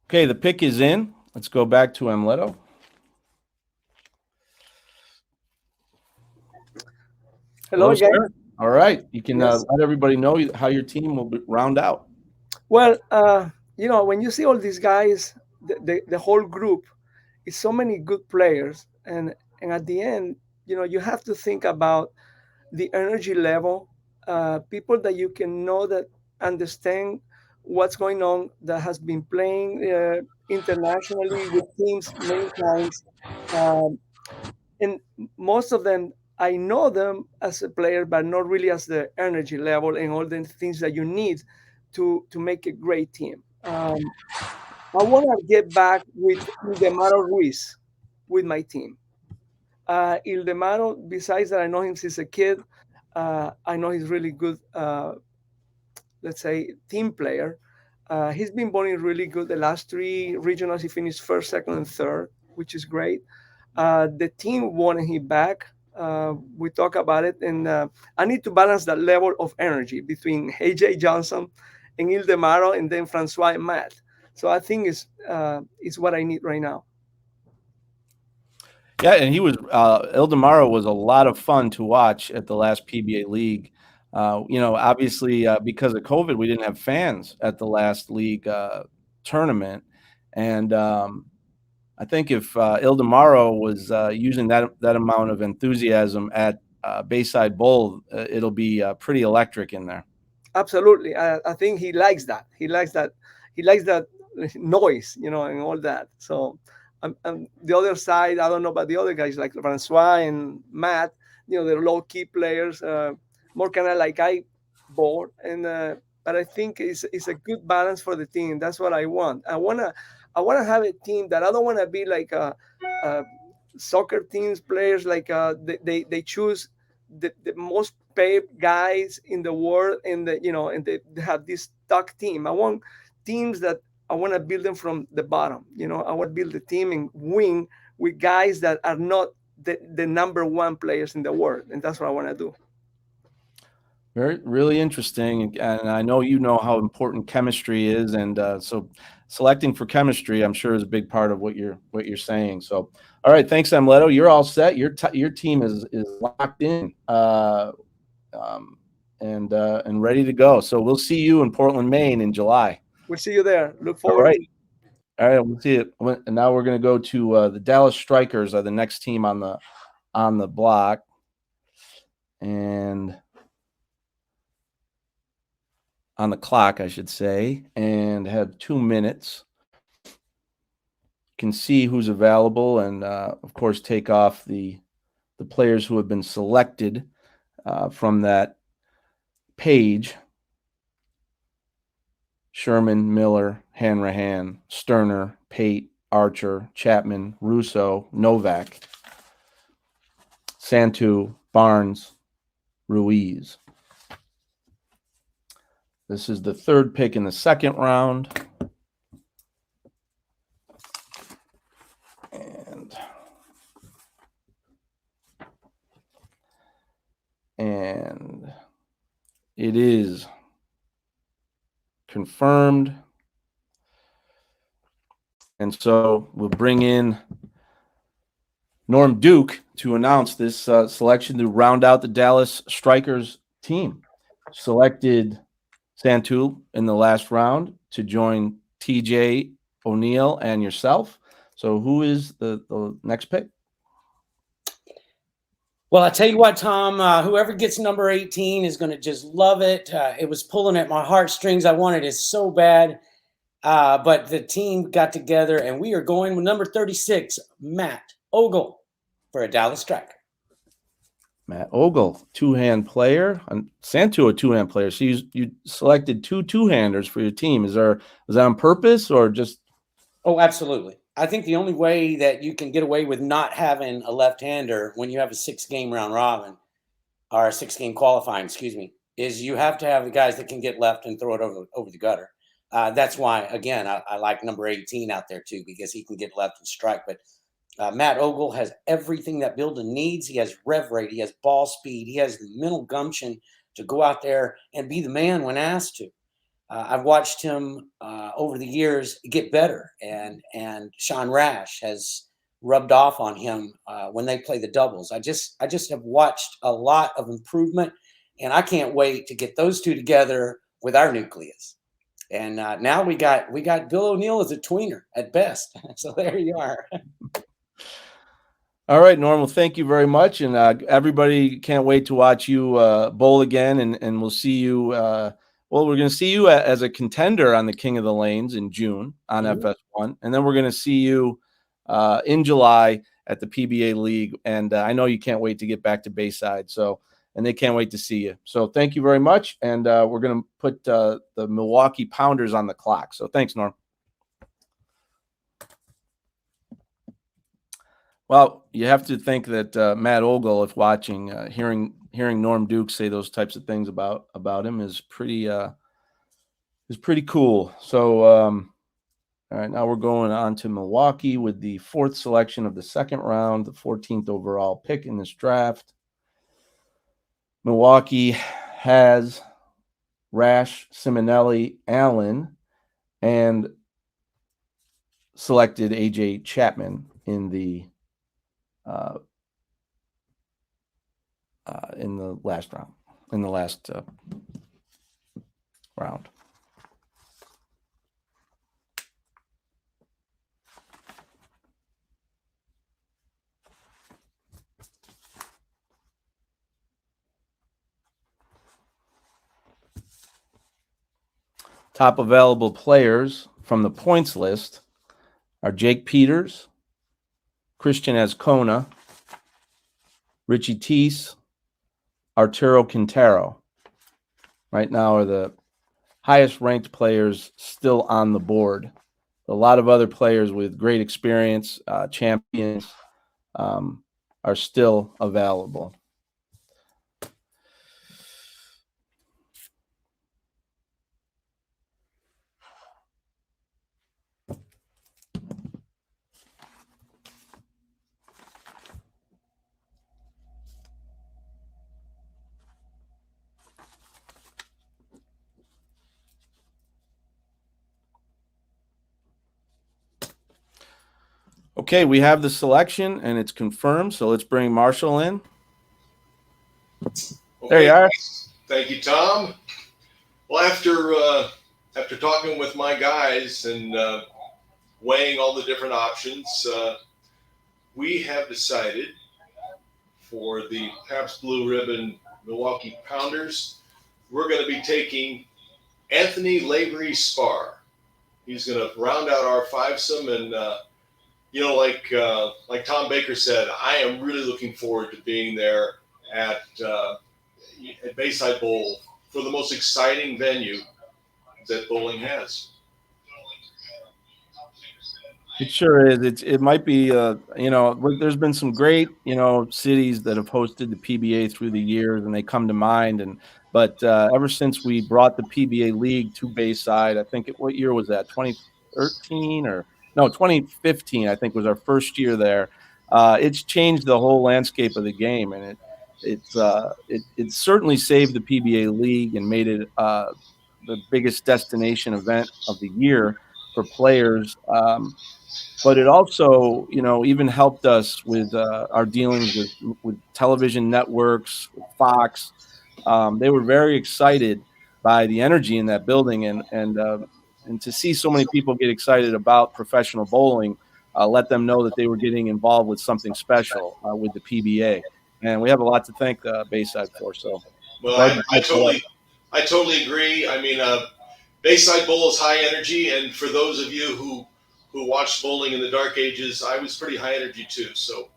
Speaker 1: Okay, the pick is in. Let's go back to Amleto.
Speaker 10: Hello again.
Speaker 1: Sir. All right, you can
Speaker 10: Yes.
Speaker 1: let everybody know how your team will round out.
Speaker 10: Well, you know, when you see all these guys, the whole group is so many good players, and at the end, you know, you have to think about the energy level, people that you can know that understand what's going on, that has been playing internationally with teams many times, and most of them, I know them as a player, but not really as the energy level and all the things that you need to make a great team. I want to get back with Ildemaro Ruiz with my team. Ildemaro, besides that I know him since a kid, I know he's really good, let's say, team player. He's been bowling really good. The last three regionals, he finished first, second, and third, which is great. The team wanted him back. We talk about it, and I need to balance that level of energy between AJ Johnson and Ildemaro, and then Francois and Matt. So I think it's what I need right now.
Speaker 1: Yeah, and he was Ildemaro was a lot of fun to watch at the last PBA league. You know, obviously because of COVID, we didn't have fans at the last league tournament, and I think if Ildemaro was using that amount of enthusiasm at Bayside Bowl, it'll be pretty electric in there.
Speaker 10: Absolutely, I think he likes that. He likes that noise, you know, and all that. So. The other side, I don't know about the other guys like Francois and Matt. You know, they're low-key players, more kind of like I bowl. And but I think it's a good balance for the team. That's what I want. I wanna have a team that I don't want to be like soccer teams players. Like they choose the most paid guys in the world, and they have this stock team. I want teams that. I want to build them from the bottom. You know, I want to build the team and win with guys that are not the number one players in the world. And that's what I want to do.
Speaker 1: Really interesting. And I know you know how important chemistry is. And so selecting for chemistry, I'm sure, is a big part of what you're saying. So, all right. Thanks, Amleto. You're all set. Your team is locked in and ready to go. So we'll see you in Portland, Maine in July.
Speaker 10: We'll see you there. Look forward.
Speaker 1: All right, we'll see it. And now we're going to go to the Dallas Strikers are the next team on the block, and on the clock, I should say, and have 2 minutes. You can see who's available, and of course, take off the players who have been selected from that page. Sherman, Miller, Hanrahan, Sterner, Pate, Archer, Chapman, Russo, Novak, Santu, Barnes, Ruiz. This is the third pick in the second round. And it is confirmed. And so we'll bring in Norm Duke to announce this selection to round out the Dallas Strikers team. Selected Santu in the last round to join TJ O'Neill and yourself. So who is the next pick?
Speaker 9: Well, I tell you what, Tom, whoever gets number 18 is going to just love it. It was pulling at my heartstrings. I wanted it so bad. But the team got together, and we are going with number 36, Matt Ogle, for a Dallas Striker.
Speaker 1: Matt Ogle, two-hand player. Santu, a two-hand player. So you selected two-handers for your team. Was that on purpose or just?
Speaker 9: Oh, absolutely. I think the only way that you can get away with not having a left-hander when you have a 6-game round robin, or a 6-game qualifying, is you have to have the guys that can get left and throw it over the gutter. That's why, again, I like number 18 out there too, because he can get left and strike. But Matt Ogle has everything that building needs. He has rev rate. He has ball speed. He has the mental gumption to go out there and be the man when asked to. I've watched him over the years get better, and Sean Rash has rubbed off on him when they play the doubles. I just have watched a lot of improvement, and I can't wait to get those two together with our nucleus. And now we got Bill O'Neill as a tweener at best. So there you are.
Speaker 1: All right, Norm. Well, thank you very much, and everybody can't wait to watch you bowl again, and we'll see you. Well, we're going to see you as a contender on the King of the Lanes in June on FS1, and then we're going to see you in July at the PBA League. And I know you can't wait to get back to Bayside, and they can't wait to see you. So thank you very much, and we're going to put the Milwaukee Pounders on the clock. So thanks, Norm. Well, you have to think that Matt Ogle, if watching, hearing Norm Duke say those types of things about him is pretty cool. So, all right, now we're going on to Milwaukee with the 4th selection of the second round, the 14th overall pick in this draft. Milwaukee has Rash, Simonelli, Allen, and selected AJ Chapman in the last round. Top available players from the points list are Jake Peters, Christian Azcona, Richie Teese, Arturo Quintero. Right now are the highest ranked players still on the board. A lot of other players with great experience, champions, are still available. Okay, we have the selection and it's confirmed. So let's bring Marshall in.
Speaker 8: Okay,
Speaker 1: there you are.
Speaker 8: Thank you, Tom. Well, after talking with my guys and weighing all the different options, we have decided for the Pabst Blue Ribbon Milwaukee Pounders, we're going to be taking Anthony Lavery Spar. He's going to round out our fivesome, and like Tom Baker said, I am really looking forward to being there at Bayside Bowl for the most exciting venue that bowling has.
Speaker 1: It sure is. It might be, there's been some great, cities that have hosted the PBA through the years, and they come to mind. But ever since we brought the PBA League to Bayside, I think what year was that? 2013 or no, 2015? I think was our first year there. It's changed the whole landscape of the game, and it certainly saved the PBA League and made it the biggest destination event of the year for players. But it also, even helped us with our dealings with television networks, with Fox. They were very excited by the energy in that building, and to see so many people get excited about professional bowling, let them know that they were getting involved with something special with the PBA. And we have a lot to thank Bayside for. So,
Speaker 8: well, I totally agree. I mean, Bayside Bowl is high energy, and for those of you who watched bowling in the dark ages, I was pretty high energy too. So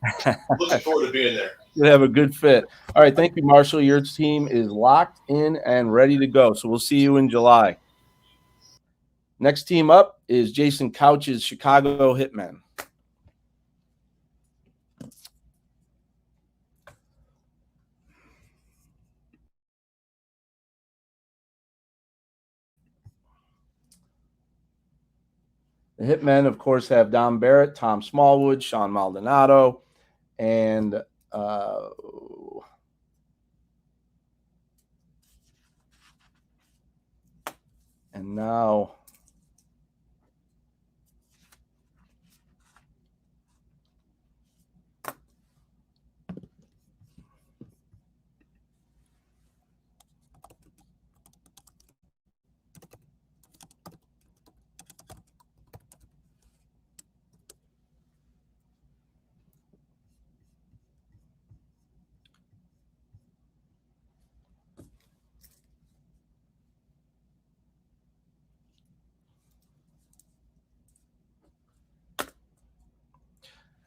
Speaker 8: looking forward to being there.
Speaker 1: You have a good fit. All right. Thank you, Marshall. Your team is locked in and ready to go. So we'll see you in July. Next team up is Jason Couch's Chicago Hitmen. The Hitmen, of course, have Don Barrett, Tom Smallwood, Sean Maldonado, and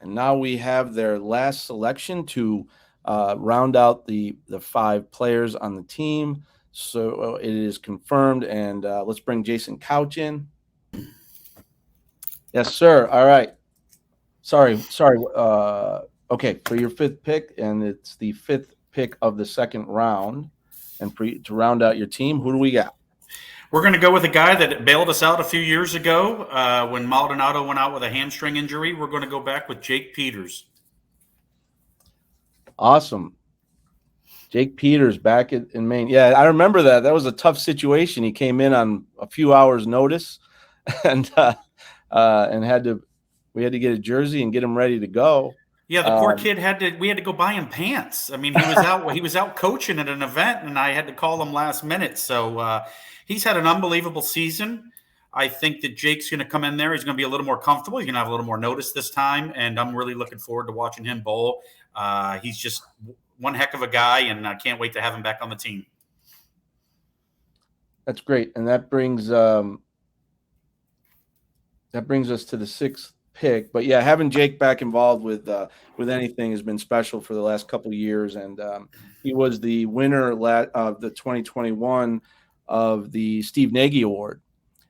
Speaker 1: now we have their last selection to round out the 5 players on the team. So it is confirmed, and let's bring Jason Couch in. Yes, sir. All right. Sorry. Okay, for your 5th pick, and it's the 5th pick of the 2nd round. And to round out your team, who do we got?
Speaker 7: We're going to go with a guy that bailed us out a few years ago when Maldonado went out with a hamstring injury. We're going to go back with Jake Peters.
Speaker 1: Awesome. Jake Peters back in Maine. Yeah, I remember that. That was a tough situation. He came in on a few hours' notice, and we had to get a jersey and get him ready to go.
Speaker 7: Yeah, the poor kid we had to go buy him pants. I mean, he was out coaching at an event, and I had to call him last minute. So he's had an unbelievable season. I think that Jake's going to come in there. He's going to be a little more comfortable. He's going to have a little more notice this time, and I'm really looking forward to watching him bowl. He's just one heck of a guy, and I can't wait to have him back on the team.
Speaker 1: That's great, and that brings us to the 6th pick. But yeah, having Jake back involved with anything has been special for the last couple of years, and he was the winner of the 2021 of the Steve Nagy Award.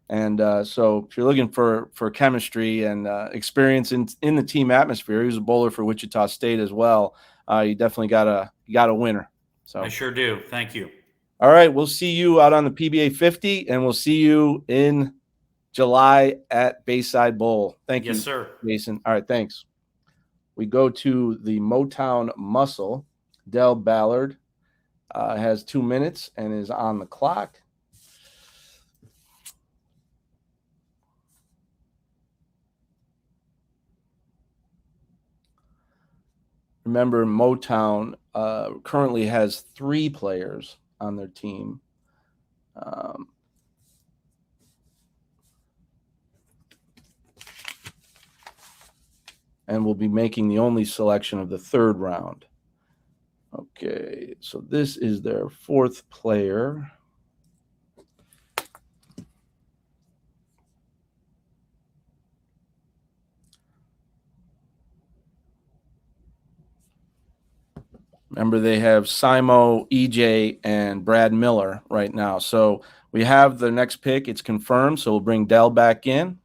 Speaker 1: And so if you're looking for chemistry and experience in the team atmosphere, he was a bowler for Wichita State as well. You definitely got a winner. So
Speaker 7: I sure do. Thank you.
Speaker 1: All right, we'll see you out on the PBA 50, and we'll see you in July at Bayside Bowl. Thank you.
Speaker 7: Yes, sir.
Speaker 1: Jason. All right, thanks. We go to the Motown Muscle. Del Ballard has 2 minutes and is on the clock. Remember, Motown currently has 3 players on their team. And will be making the only selection of the 3rd round. Okay, so this is their 4th player. Remember, they have Simo, EJ, and Brad Miller right now. So We have the next pick. It's confirmed, so we'll bring Dell back in.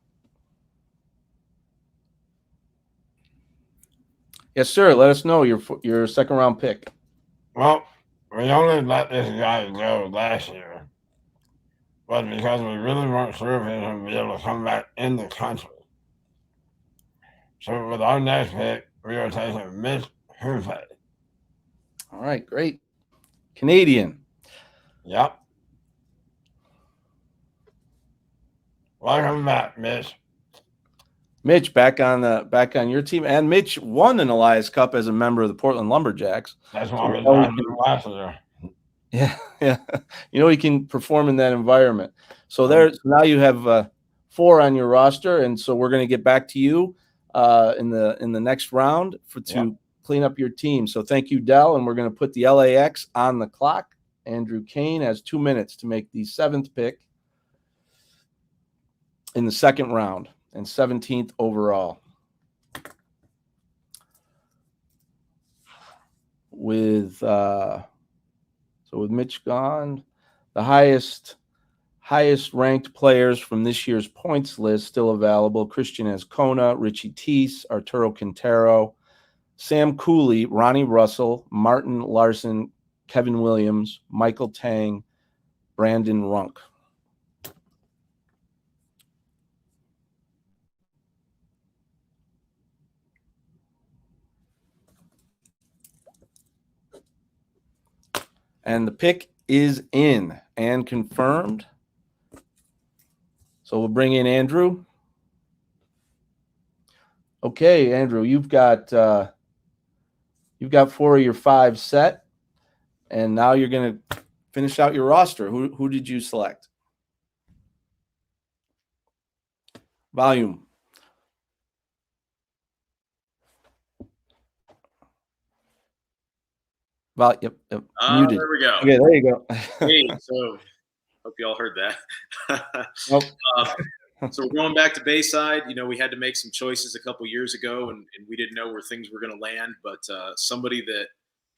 Speaker 1: Yes, sir. Let us know your second round pick.
Speaker 6: Well, we only let this guy go last year, but because we really weren't sure if he was going to be able to come back in the country. So with our next pick, we are taking Mitch Hufay.
Speaker 1: All right, great. Canadian.
Speaker 6: Yep. Welcome back, Mitch.
Speaker 1: Mitch, back on your team, and Mitch won an Elias Cup as a member of the Portland Lumberjacks.
Speaker 6: That's why we got him last year.
Speaker 1: Yeah. He can perform in that environment. So now you have 4 on your roster, and so we're going to get back to you in the next round to clean up your team. So thank you, Dell, and we're going to put the LAX on the clock. Andrew Kane has 2 minutes to make the 7th pick in the second round and 17th overall. With Mitch gone, the highest ranked players from this year's points list still available: Christian Azcona, Richie Teese, Arturo Quintero, Sam Cooley, Ronnie Russell, Martin Larson, Kevin Williams, Michael Tang, Brandon Runk. And the pick is in and confirmed. So we'll bring in Andrew. Okay, Andrew, you've got 4 of your 5 set, and now you're going to finish out your roster. Who did you select? Volume. Yep. Muted.
Speaker 5: There we go.
Speaker 1: Okay, there you go.
Speaker 5: Hey, so hope you all heard that.
Speaker 1: Nope.
Speaker 5: So we're going back to Bayside. We had to make some choices a couple years ago, and we didn't know where things were going to land. But somebody that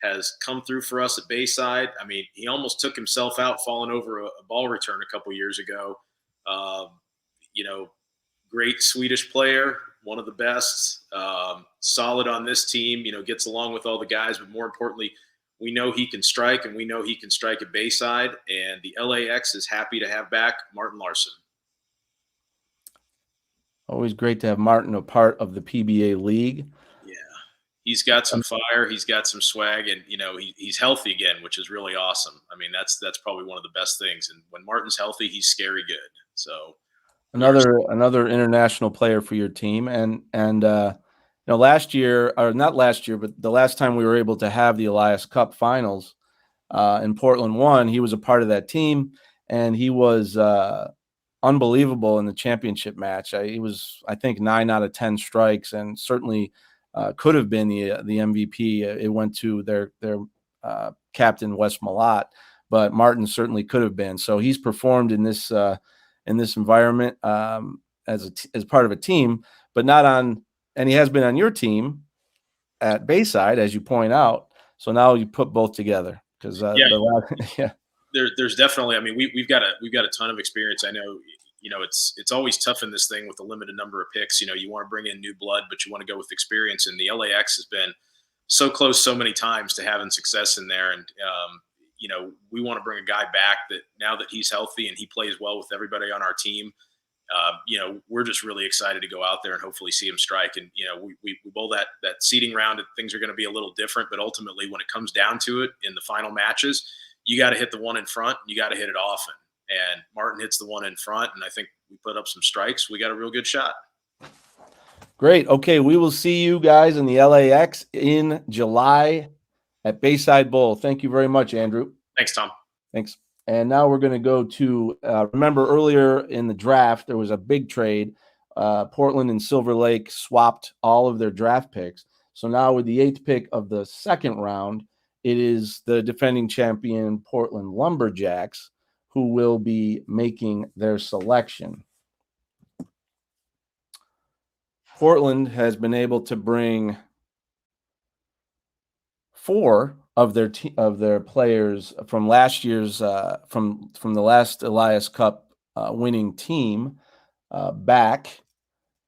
Speaker 5: has come through for us at Bayside, I mean, he almost took himself out falling over a ball return a couple years ago. Great Swedish player, one of the best, solid on this team, gets along with all the guys. But more importantly, we know he can strike, and we know he can strike at Bayside. And the LAX is happy to have back Martin Larson.
Speaker 1: Always great to have Martin a part of the PBA league.
Speaker 5: Yeah, he's got some fire, he's got some swag, and he's healthy again, which is really awesome. I mean, that's probably one of the best things. And when Martin's healthy, he's scary good. So
Speaker 1: another international player for your team, and last year, or not last year, but the last time we were able to have the Elias Cup finals in Portland 1, he was a part of that team, and he was unbelievable in the championship match. He was, I think, 9 out of 10 strikes, and certainly could have been the MVP. It went to their captain Wes Malott, but Martin certainly could have been. So he's performed in this environment as part of a team, but not on. And he has been on your team at Bayside, as you point out. So now you put both together because
Speaker 5: There's definitely. I mean, we've got a ton of experience. I know, it's always tough in this thing with a limited number of picks. You want to bring in new blood, but you want to go with experience. And the LAX has been so close so many times to having success in there. And we want to bring a guy back that now that he's healthy and he plays well with everybody on our team. We're just really excited to go out there and hopefully see him strike. And, we bowl that seeding round, and things are going to be a little different, but ultimately when it comes down to it in the final matches, you got to hit the one in front, and you got to hit it often. And Martin hits the one in front, and I think we put up some strikes. We got a real good shot.
Speaker 1: Great. Okay. We will see you guys in the LAX in July at Bayside Bowl. Thank you very much, Andrew.
Speaker 5: Thanks, Tom.
Speaker 1: Thanks. And now we're going to go to, remember earlier in the draft, there was a big trade. Portland and Silver Lake swapped all of their draft picks. So now with the 8th pick of the second round, it is the defending champion Portland Lumberjacks who will be making their selection. Portland has been able to bring 4 of their players from last year's from the last Elias Cup winning team back,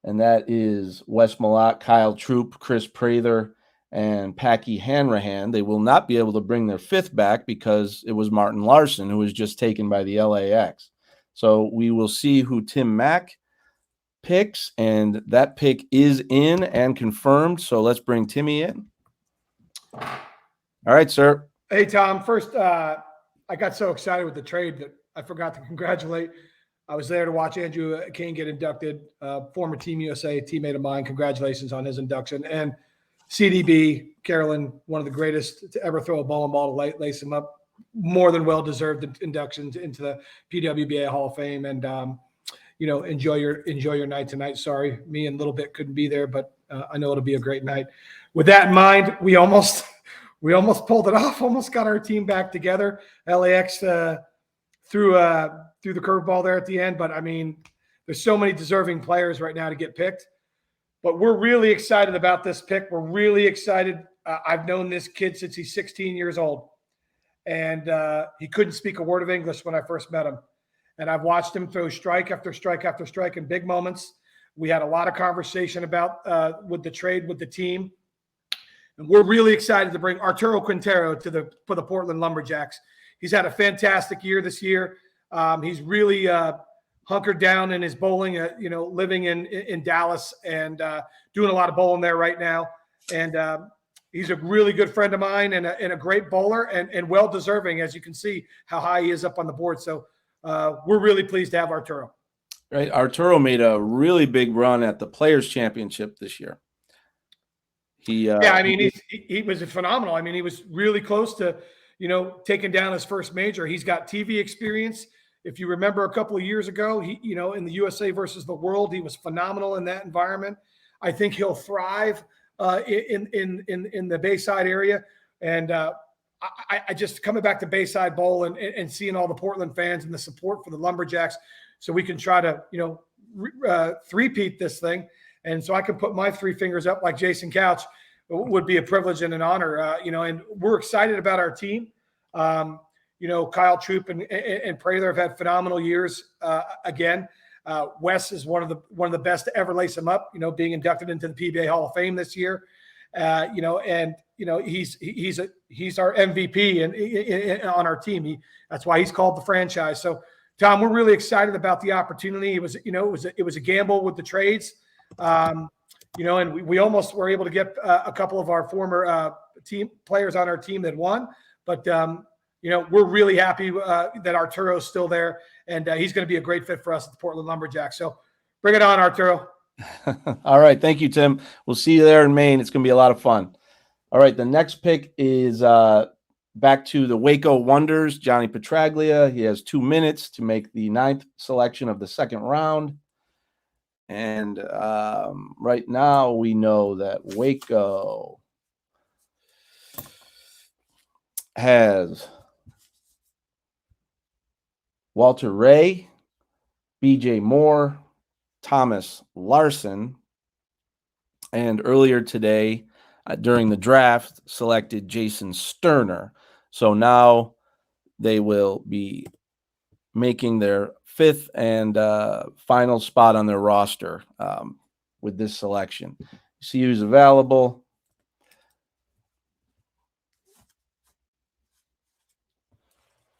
Speaker 1: and that is Wes Malott, Kyle Troop, Chris Prather, and Packy Hanrahan. They will not be able to bring their fifth back because it was Martin Larson, who was just taken by the LAX. So we will see who Tim Mack picks, and that pick is in and confirmed. So let's bring Timmy in. All right, sir.
Speaker 4: Hey, Tom. First, I got so excited with the trade that I forgot to congratulate. I was there to watch Andrew King get inducted, former Team USA teammate of mine. Congratulations on his induction. And CDB, Carolyn, one of the greatest to ever throw a bowling ball to lace him up. More than well-deserved inductions into the PWBA Hall of Fame. And, enjoy your night tonight. Sorry, me and Little Bit couldn't be there, but I know it'll be a great night. With that in mind, we almost pulled it off, almost got our team back together. LAX threw the curveball there at the end, but I mean, there's so many deserving players right now to get picked. But we're really excited about this pick. We're really excited. I've known this kid since he's 16 years old, and he couldn't speak a word of English when I first met him. And I've watched him throw strike after strike after strike in big moments. We had a lot of conversation about with the trade with the team. And we're really excited to bring Arturo Quintero for the Portland Lumberjacks. He's had a fantastic year this year. He's really hunkered down in his bowling, living in Dallas and doing a lot of bowling there right now. And he's a really good friend of mine and a great bowler and well-deserving, as you can see how high he is up on the board. So we're really pleased to have Arturo.
Speaker 1: Right. Arturo made a really big run at the Players Championship this year. He
Speaker 4: was phenomenal. I mean, he was really close to, taking down his first major. He's got TV experience. If you remember a couple of years ago, he, in the USA versus the World, he was phenomenal in that environment. I think he'll thrive in the Bayside area. And I just coming back to Bayside Bowl and seeing all the Portland fans and the support for the Lumberjacks, so we can try to, three-peat this thing. And so I can put my three fingers up like Jason Couch. Would be a privilege and an honor, and we're excited about our team. Kyle Troop and Prather have had phenomenal years. Again, Wes is one of the best to ever lace him up, being inducted into the PBA Hall of Fame this year. He's our MVP on our team. That's why he's called the franchise. So Tom, we're really excited about the opportunity. It was a gamble with the trades. And we almost were able to get a couple of our former team players on our team that won, but we're really happy that Arturo's still there, and he's going to be a great fit for us at the Portland Lumberjacks. So bring it on, Arturo.
Speaker 1: All right. Thank you, Tim. We'll see you there in Maine. It's going to be a lot of fun. All right. The next pick is back to the Waco Wonders, Johnny Petraglia. He has 2 minutes to make the 9th selection of the second round. And right now we know that Waco has Walter Ray, BJ Moore, Thomas Larson, and earlier today during the draft selected Jason Sterner. So now they will be making their 5th and final spot on their roster with this selection. See who's available.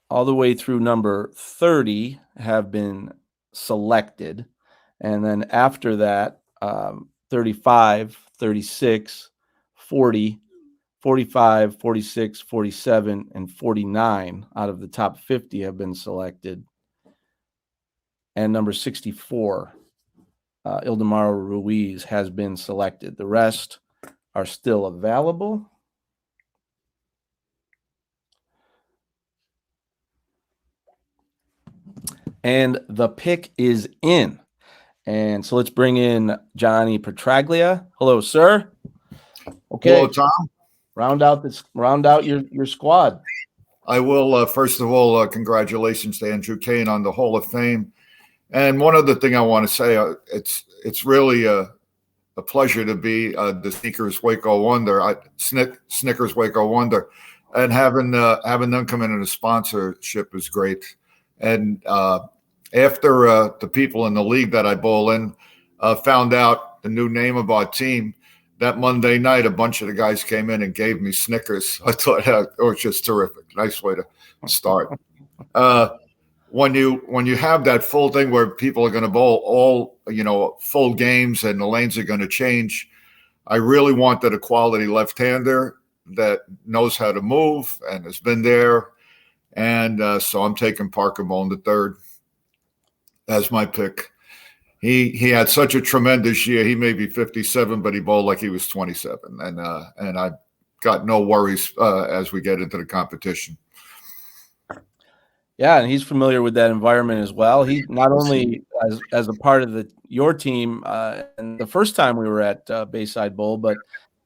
Speaker 1: All the way through number 30 have been selected. And then after that, 35, 36, 40, 45, 46, 47, and 49 out of the top 50 have been selected. And number 64, Ildemaro Ruiz, has been selected. The rest are still available. And the pick is in. And so let's bring in Johnny Petraglia. Hello, sir. Okay.
Speaker 3: Hello, Tom.
Speaker 1: Round out your squad.
Speaker 3: I will. First of all, congratulations to Andrew Kane on the Hall of Fame. And one other thing I want to say, it's really a pleasure to be the Snickers Waco Wonder, Snickers Waco Wonder. and having them come in a sponsorship is great. And after the people in the league that I bowl in found out the new name of our team, that Monday night, a bunch of the guys came in and gave me Snickers. I thought it was just terrific. Nice way to start. When you have that full thing where people are going to bowl all, full games and the lanes are going to change, I really wanted a quality left-hander that knows how to move and has been there. And so I'm taking Parker Bone the third as my pick. He had such a tremendous year. He may be 57, but he bowled like he was 27. And I've got no worries as we get into the competition.
Speaker 1: Yeah, and he's familiar with that environment as well. He not only as a part of your team, and the first time we were at Bayside Bowl, but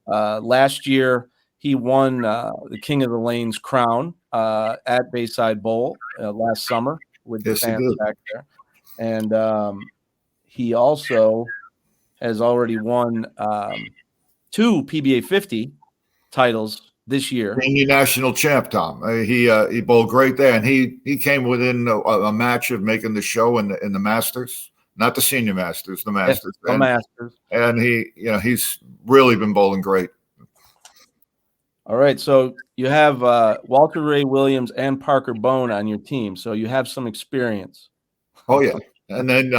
Speaker 1: last year he won the King of the Lanes crown at Bayside Bowl last summer with the fans back there. And he also has already won 2 PBA 50 titles this year.
Speaker 3: Senior national champ, Tom. He bowled great there, and he came within a match of making the show in the Masters, not the Senior Masters, the Masters.
Speaker 1: Yes, the Masters.
Speaker 3: And he's really been bowling great.
Speaker 1: All right, so you have Walter Ray Williams and Parker Bone on your team, so you have some experience.
Speaker 3: Oh yeah, and then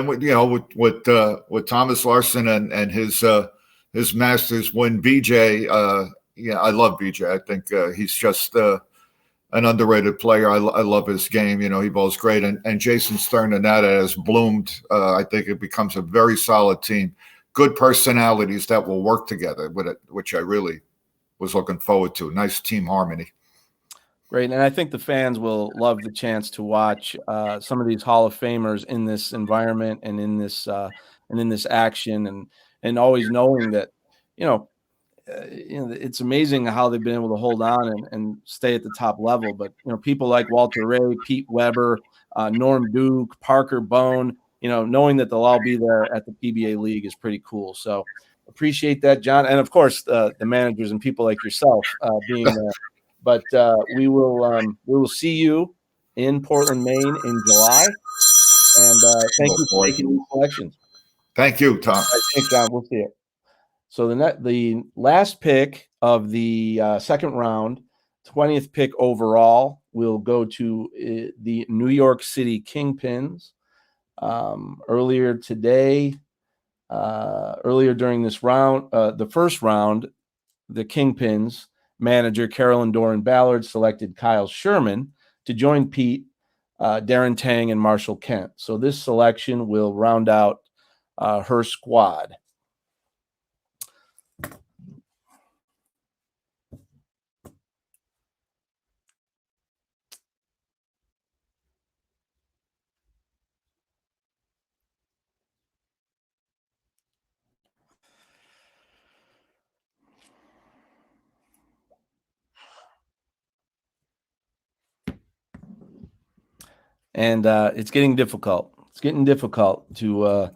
Speaker 3: with Thomas Larson and his Masters win, BJ. I love BJ. I think he's just an underrated player. I love his game. He bowls great, and Jason Stern and that has bloomed. I think it becomes a very solid team. Good personalities that will work together with it, which I really was looking forward to. Nice team harmony.
Speaker 1: Great, and I think the fans will love the chance to watch some of these Hall of Famers in this environment and in this action, and always knowing that it's amazing how they've been able to hold on and stay at the top level. But people like Walter Ray, Pete Weber, Norm Duke, Parker Bone, knowing that they'll all be there at the PBA League is pretty cool. So appreciate that, John, and of course the managers and people like yourself being there. But we will see you in Portland, Maine in July. And thank you for making these selections.
Speaker 3: Thank you, Tom.
Speaker 1: Thanks, John. We'll see you. So the last pick of the second round, 20th pick overall, will go to the New York City Kingpins. Earlier during this round, the first round, the Kingpins manager Carolyn Doran Ballard selected Kyle Sherman to join Pete, Darren Tang, and Marshall Kent. So this selection will round out her squad. And it's getting difficult. It's getting difficult to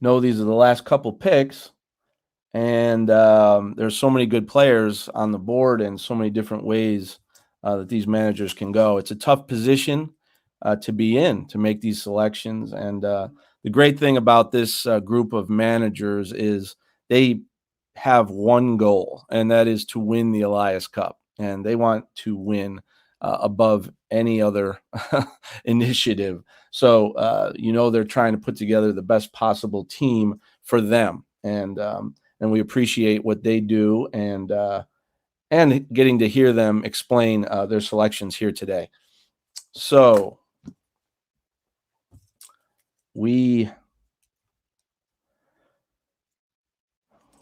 Speaker 1: know these are the last couple picks. And there's so many good players on the board and so many different ways that these managers can go. It's a tough position to be in to make these selections. And the great thing about this group of managers is they have one goal, and that is to win the Elias Cup. And they want to win above any other initiative. So, they're trying to put together the best possible team for them. And we appreciate what they do and getting to hear them explain their selections here today. So we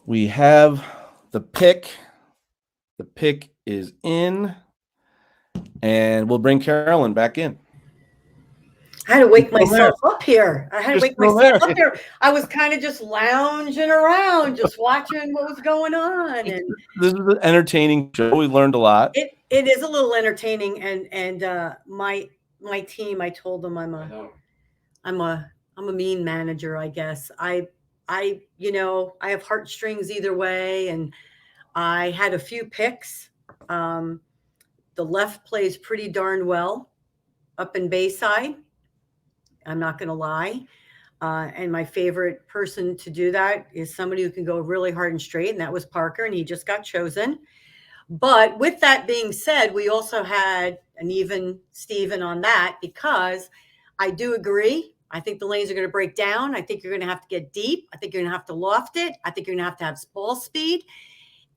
Speaker 1: have the pick. The pick is in. And we'll bring Carolyn back in.
Speaker 2: I had to wake myself up here. I was kind of just lounging around, just watching what was going on. And
Speaker 1: this is an entertaining show. We learned a lot.
Speaker 2: It is a little entertaining. And my team, I told them I'm a mean manager, I guess. I have heartstrings either way, and I had a few picks The left plays pretty darn well up in Bayside. I'm not going to lie. And my favorite person to do that is somebody who can go really hard and straight, and that was Parker, and he just got chosen. But with that being said, we also had an even Steven on that, because I do agree. I think the lanes are going to break down. I think you're going to have to get deep. I think you're going to have to loft it. I think you're going to have ball speed.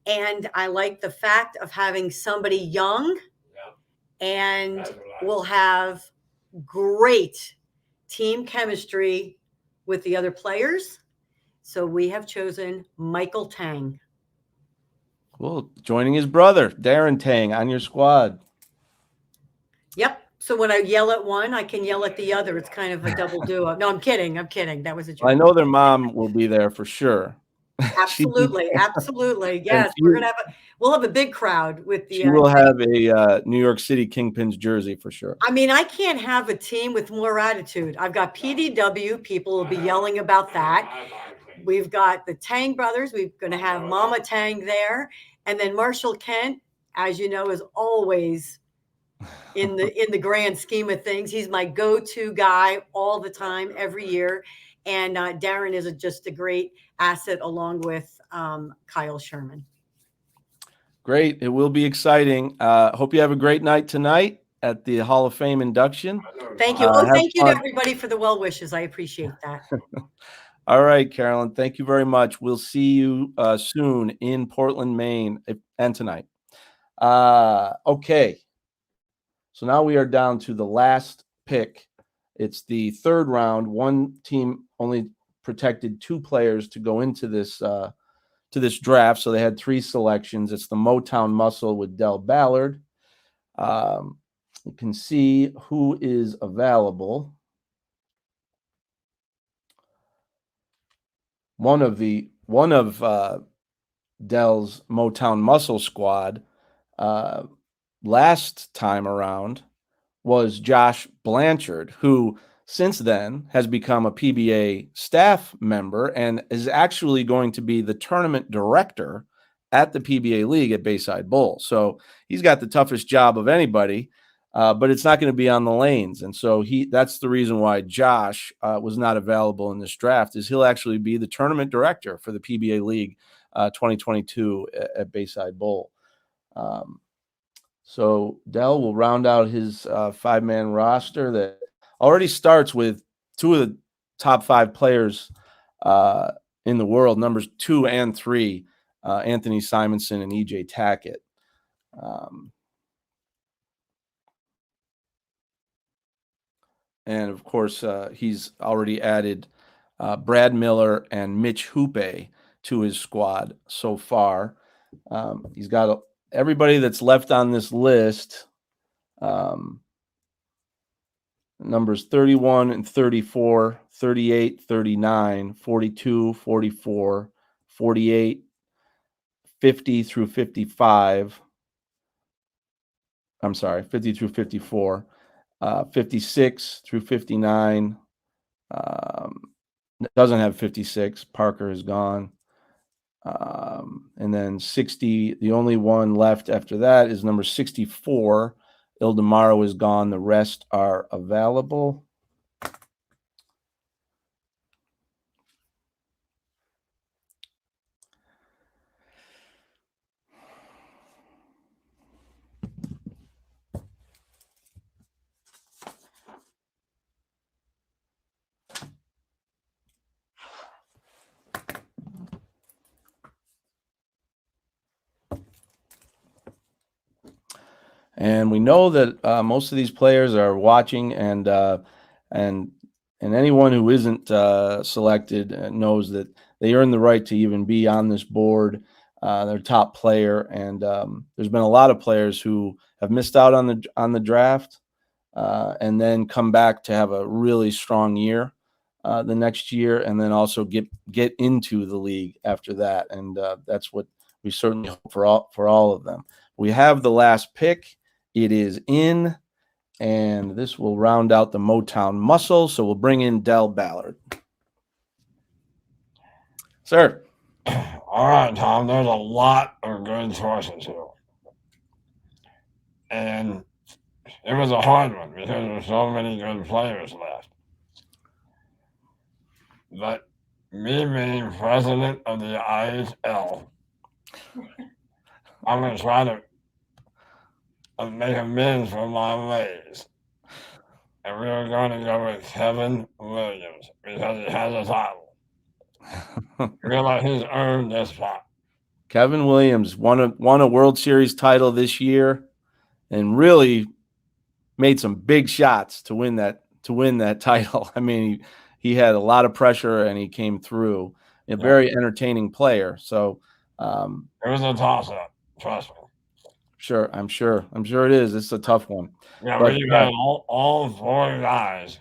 Speaker 2: And I like the fact of having somebody young, and will have great team chemistry with the other players. So we have chosen Michael Tang.
Speaker 1: Cool. Joining his brother, Darren Tang, on your squad.
Speaker 2: Yep. So when I yell at one, I can yell at the other. It's kind of a double duo. No, I'm kidding. That was a joke.
Speaker 1: I know their mom will be there for sure.
Speaker 2: Absolutely. Absolutely. Yes. We'll have a big crowd with the.
Speaker 1: She will have a New York City Kingpins jersey for sure.
Speaker 2: I mean, I can't have a team with more attitude. I've got PDW. People will be yelling about that. We've got the Tang brothers. We're going to have Mama Tang there. And then Marshall Kent, as you know, is always in the grand scheme of things. He's my go-to guy all the time, every year. And Darren is just a great asset, along with Kyle Sherman.
Speaker 1: Great. It will be exciting. Hope you have a great night tonight at the Hall of Fame induction.
Speaker 2: Thank you. Thank you to everybody for the well wishes. I appreciate that.
Speaker 1: All right, Carolyn. Thank you very much. We'll see you soon in Portland, Maine, and tonight. Okay. So now we are down to the last pick. It's the third round. One team only protected 2 players to go into this draft, so they had 3 selections. It's the Motown Muscle with Del Ballard. You can see who is available. One of Del's Motown Muscle squad last time around was Josh Blanchard, who since then has become a PBA staff member and is actually going to be the tournament director at the PBA League at Bayside Bowl. So he's got the toughest job of anybody, but it's not going to be on the lanes. And so that's the reason why Josh was not available in this draft, is he'll actually be the tournament director for the PBA League 2022 at Bayside Bowl. So Del will round out his 5-man roster that already starts with 2 of the top 5 players in the world, numbers 2 and 3, Anthony Simonson and EJ Tackett. And of course, he's already added Rad Miller and Mitch Hoope to his squad so far. He's got everybody that's left on this list. Numbers 31 and 34, 38, 39, 42, 44, 48, 50 through 55. I'm sorry, 50 through 54, 56 through 59. Doesn't have 56. Parker is gone. And then 60, the only one left after that is number 64. Ildemaro is gone. The rest are available. And we know that most of these players are watching, and anyone who isn't selected knows that they earn the right to even be on this board. They're top player, and there's been a lot of players who have missed out on the draft, and then come back to have a really strong year the next year, and then also get into the league after that. And that's what we certainly hope for all of them. We have the last pick. It is in, and this will round out the Motown Muscle. So we'll bring in Del Ballard. Sir.
Speaker 6: All right, Tom, there's a lot of good choices here. And it was a hard one because there were so many good players left. But me being president of the IHL, I'm going to try to make amends for my ways. And we were going to go with Kevin Williams because he has a title. I feel like he's earned this spot.
Speaker 1: Kevin Williams won a World Series title this year and really made some big shots to win that title. I mean, he had a lot of pressure and he came through. A very entertaining player. So
Speaker 6: it was a toss-up, trust me.
Speaker 1: Sure, I'm sure it is. It's a tough one.
Speaker 6: Yeah, but you had all 4 guys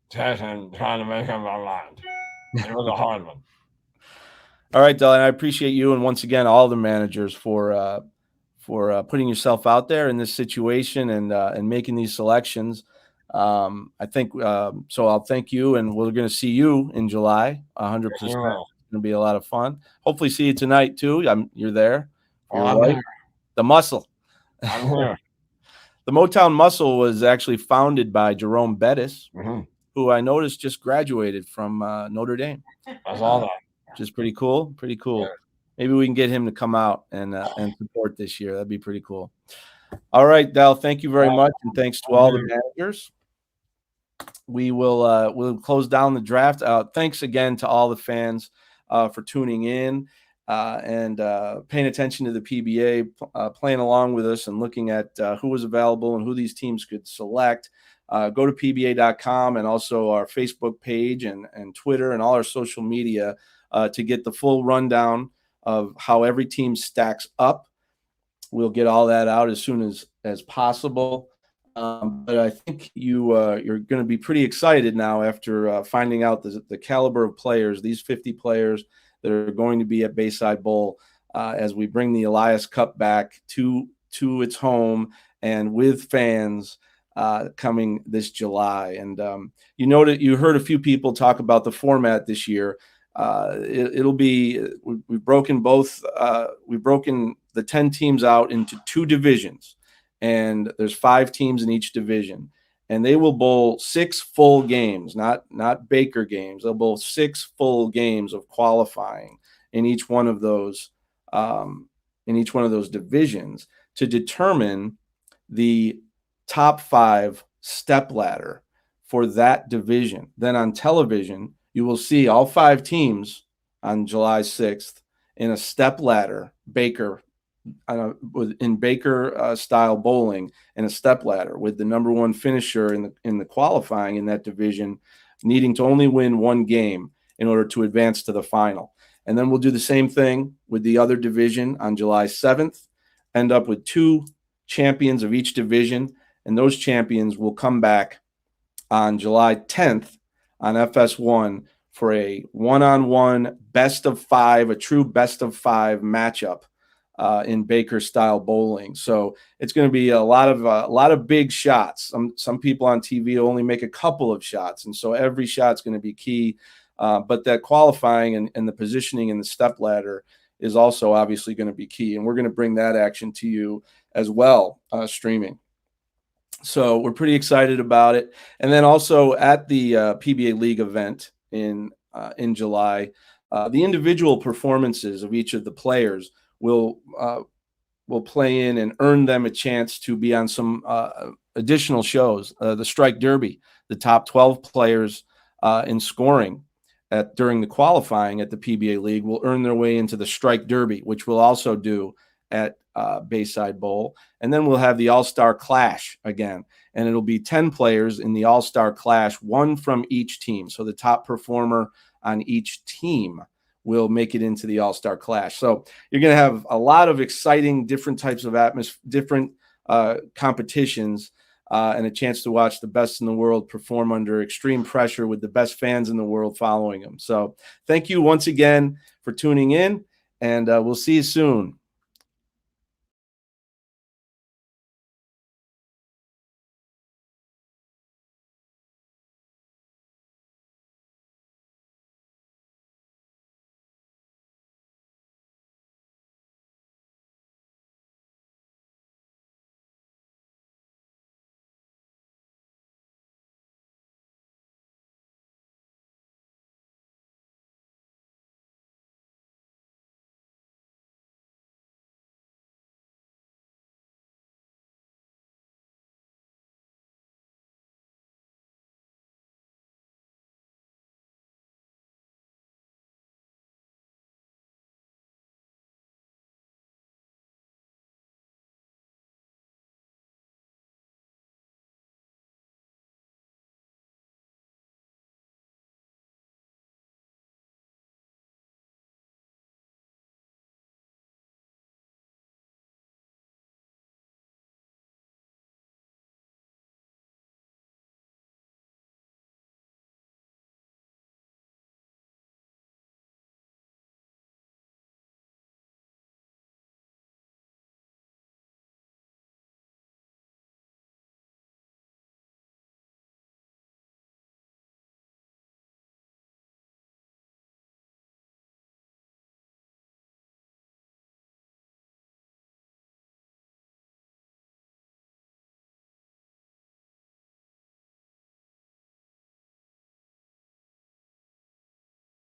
Speaker 6: trying to make up our mind. It was a hard one.
Speaker 1: All right, Dylan, I appreciate you and once again all the managers for putting yourself out there in this situation and making these selections. I think so. I'll thank you, and we're going to see you in July. 100%. It's going to be a lot of fun. Hopefully, see you tonight too. You're there. The Muscle.
Speaker 6: I'm here.
Speaker 1: The Motown Muscle was actually founded by Jerome Bettis, who I noticed just graduated from Notre Dame.
Speaker 6: I saw that.
Speaker 1: Which is pretty cool. Pretty cool. Yeah. Maybe we can get him to come out and support this year. That'd be pretty cool. All right, Del, thank you very much, and thanks to all the managers. We will we'll close down the draft. Thanks again to all the fans for tuning in and paying attention to the PBA, playing along with us and looking at who was available and who these teams could select. Go to PBA.com and also our Facebook page and Twitter and all our social media to get the full rundown of how every team stacks up. We'll get all that out as soon as possible. But I think you're going to be pretty excited now after finding out the caliber of players, these 50 players that are going to be at Bayside Bowl as we bring the Elias Cup back to its home and with fans coming this July. And you heard a few people talk about the format this year. It'll be we've broken the 10 teams out into 2 divisions, and there's 5 teams in each division, and they will bowl 6 full games, not Baker games. They'll bowl 6 full games of qualifying in each one of those divisions to determine the top 5 step ladder for that division. Then on television, you will see all 5 teams on July 6th in a step ladder, in Baker style bowling, in a step ladder with the number 1 finisher in the qualifying in that division needing to only win 1 game in order to advance to the final. And then we'll do the same thing with the other division on July 7th, end up with 2 champions of each division, and those champions will come back on July 10th on FS1 for a one-on-one best of 5, a true best of 5 matchup in Baker style bowling. So it's going to be a lot of big shots. Some people on TV only make a couple of shots, and so every shot's going to be key. But that qualifying and the positioning in the step ladder is also obviously going to be key, and we're going to bring that action to you as well, streaming. So we're pretty excited about it. And then also at the PBA League event in July, the individual performances of each of the players will play in and earn them a chance to be on some additional shows. The Strike Derby, the top 12 players in scoring during the qualifying at the PBA League will earn their way into the Strike Derby, which we'll also do at Bayside Bowl. And then we'll have the All-Star Clash again. And it'll be 10 players in the All-Star Clash, 1 from each team. So the top performer on each team will make it into the All-Star Clash. So you're going to have a lot of exciting different types of different competitions and a chance to watch the best in the world perform under extreme pressure with the best fans in the world following them. So thank you once again for tuning in, and we'll see you soon.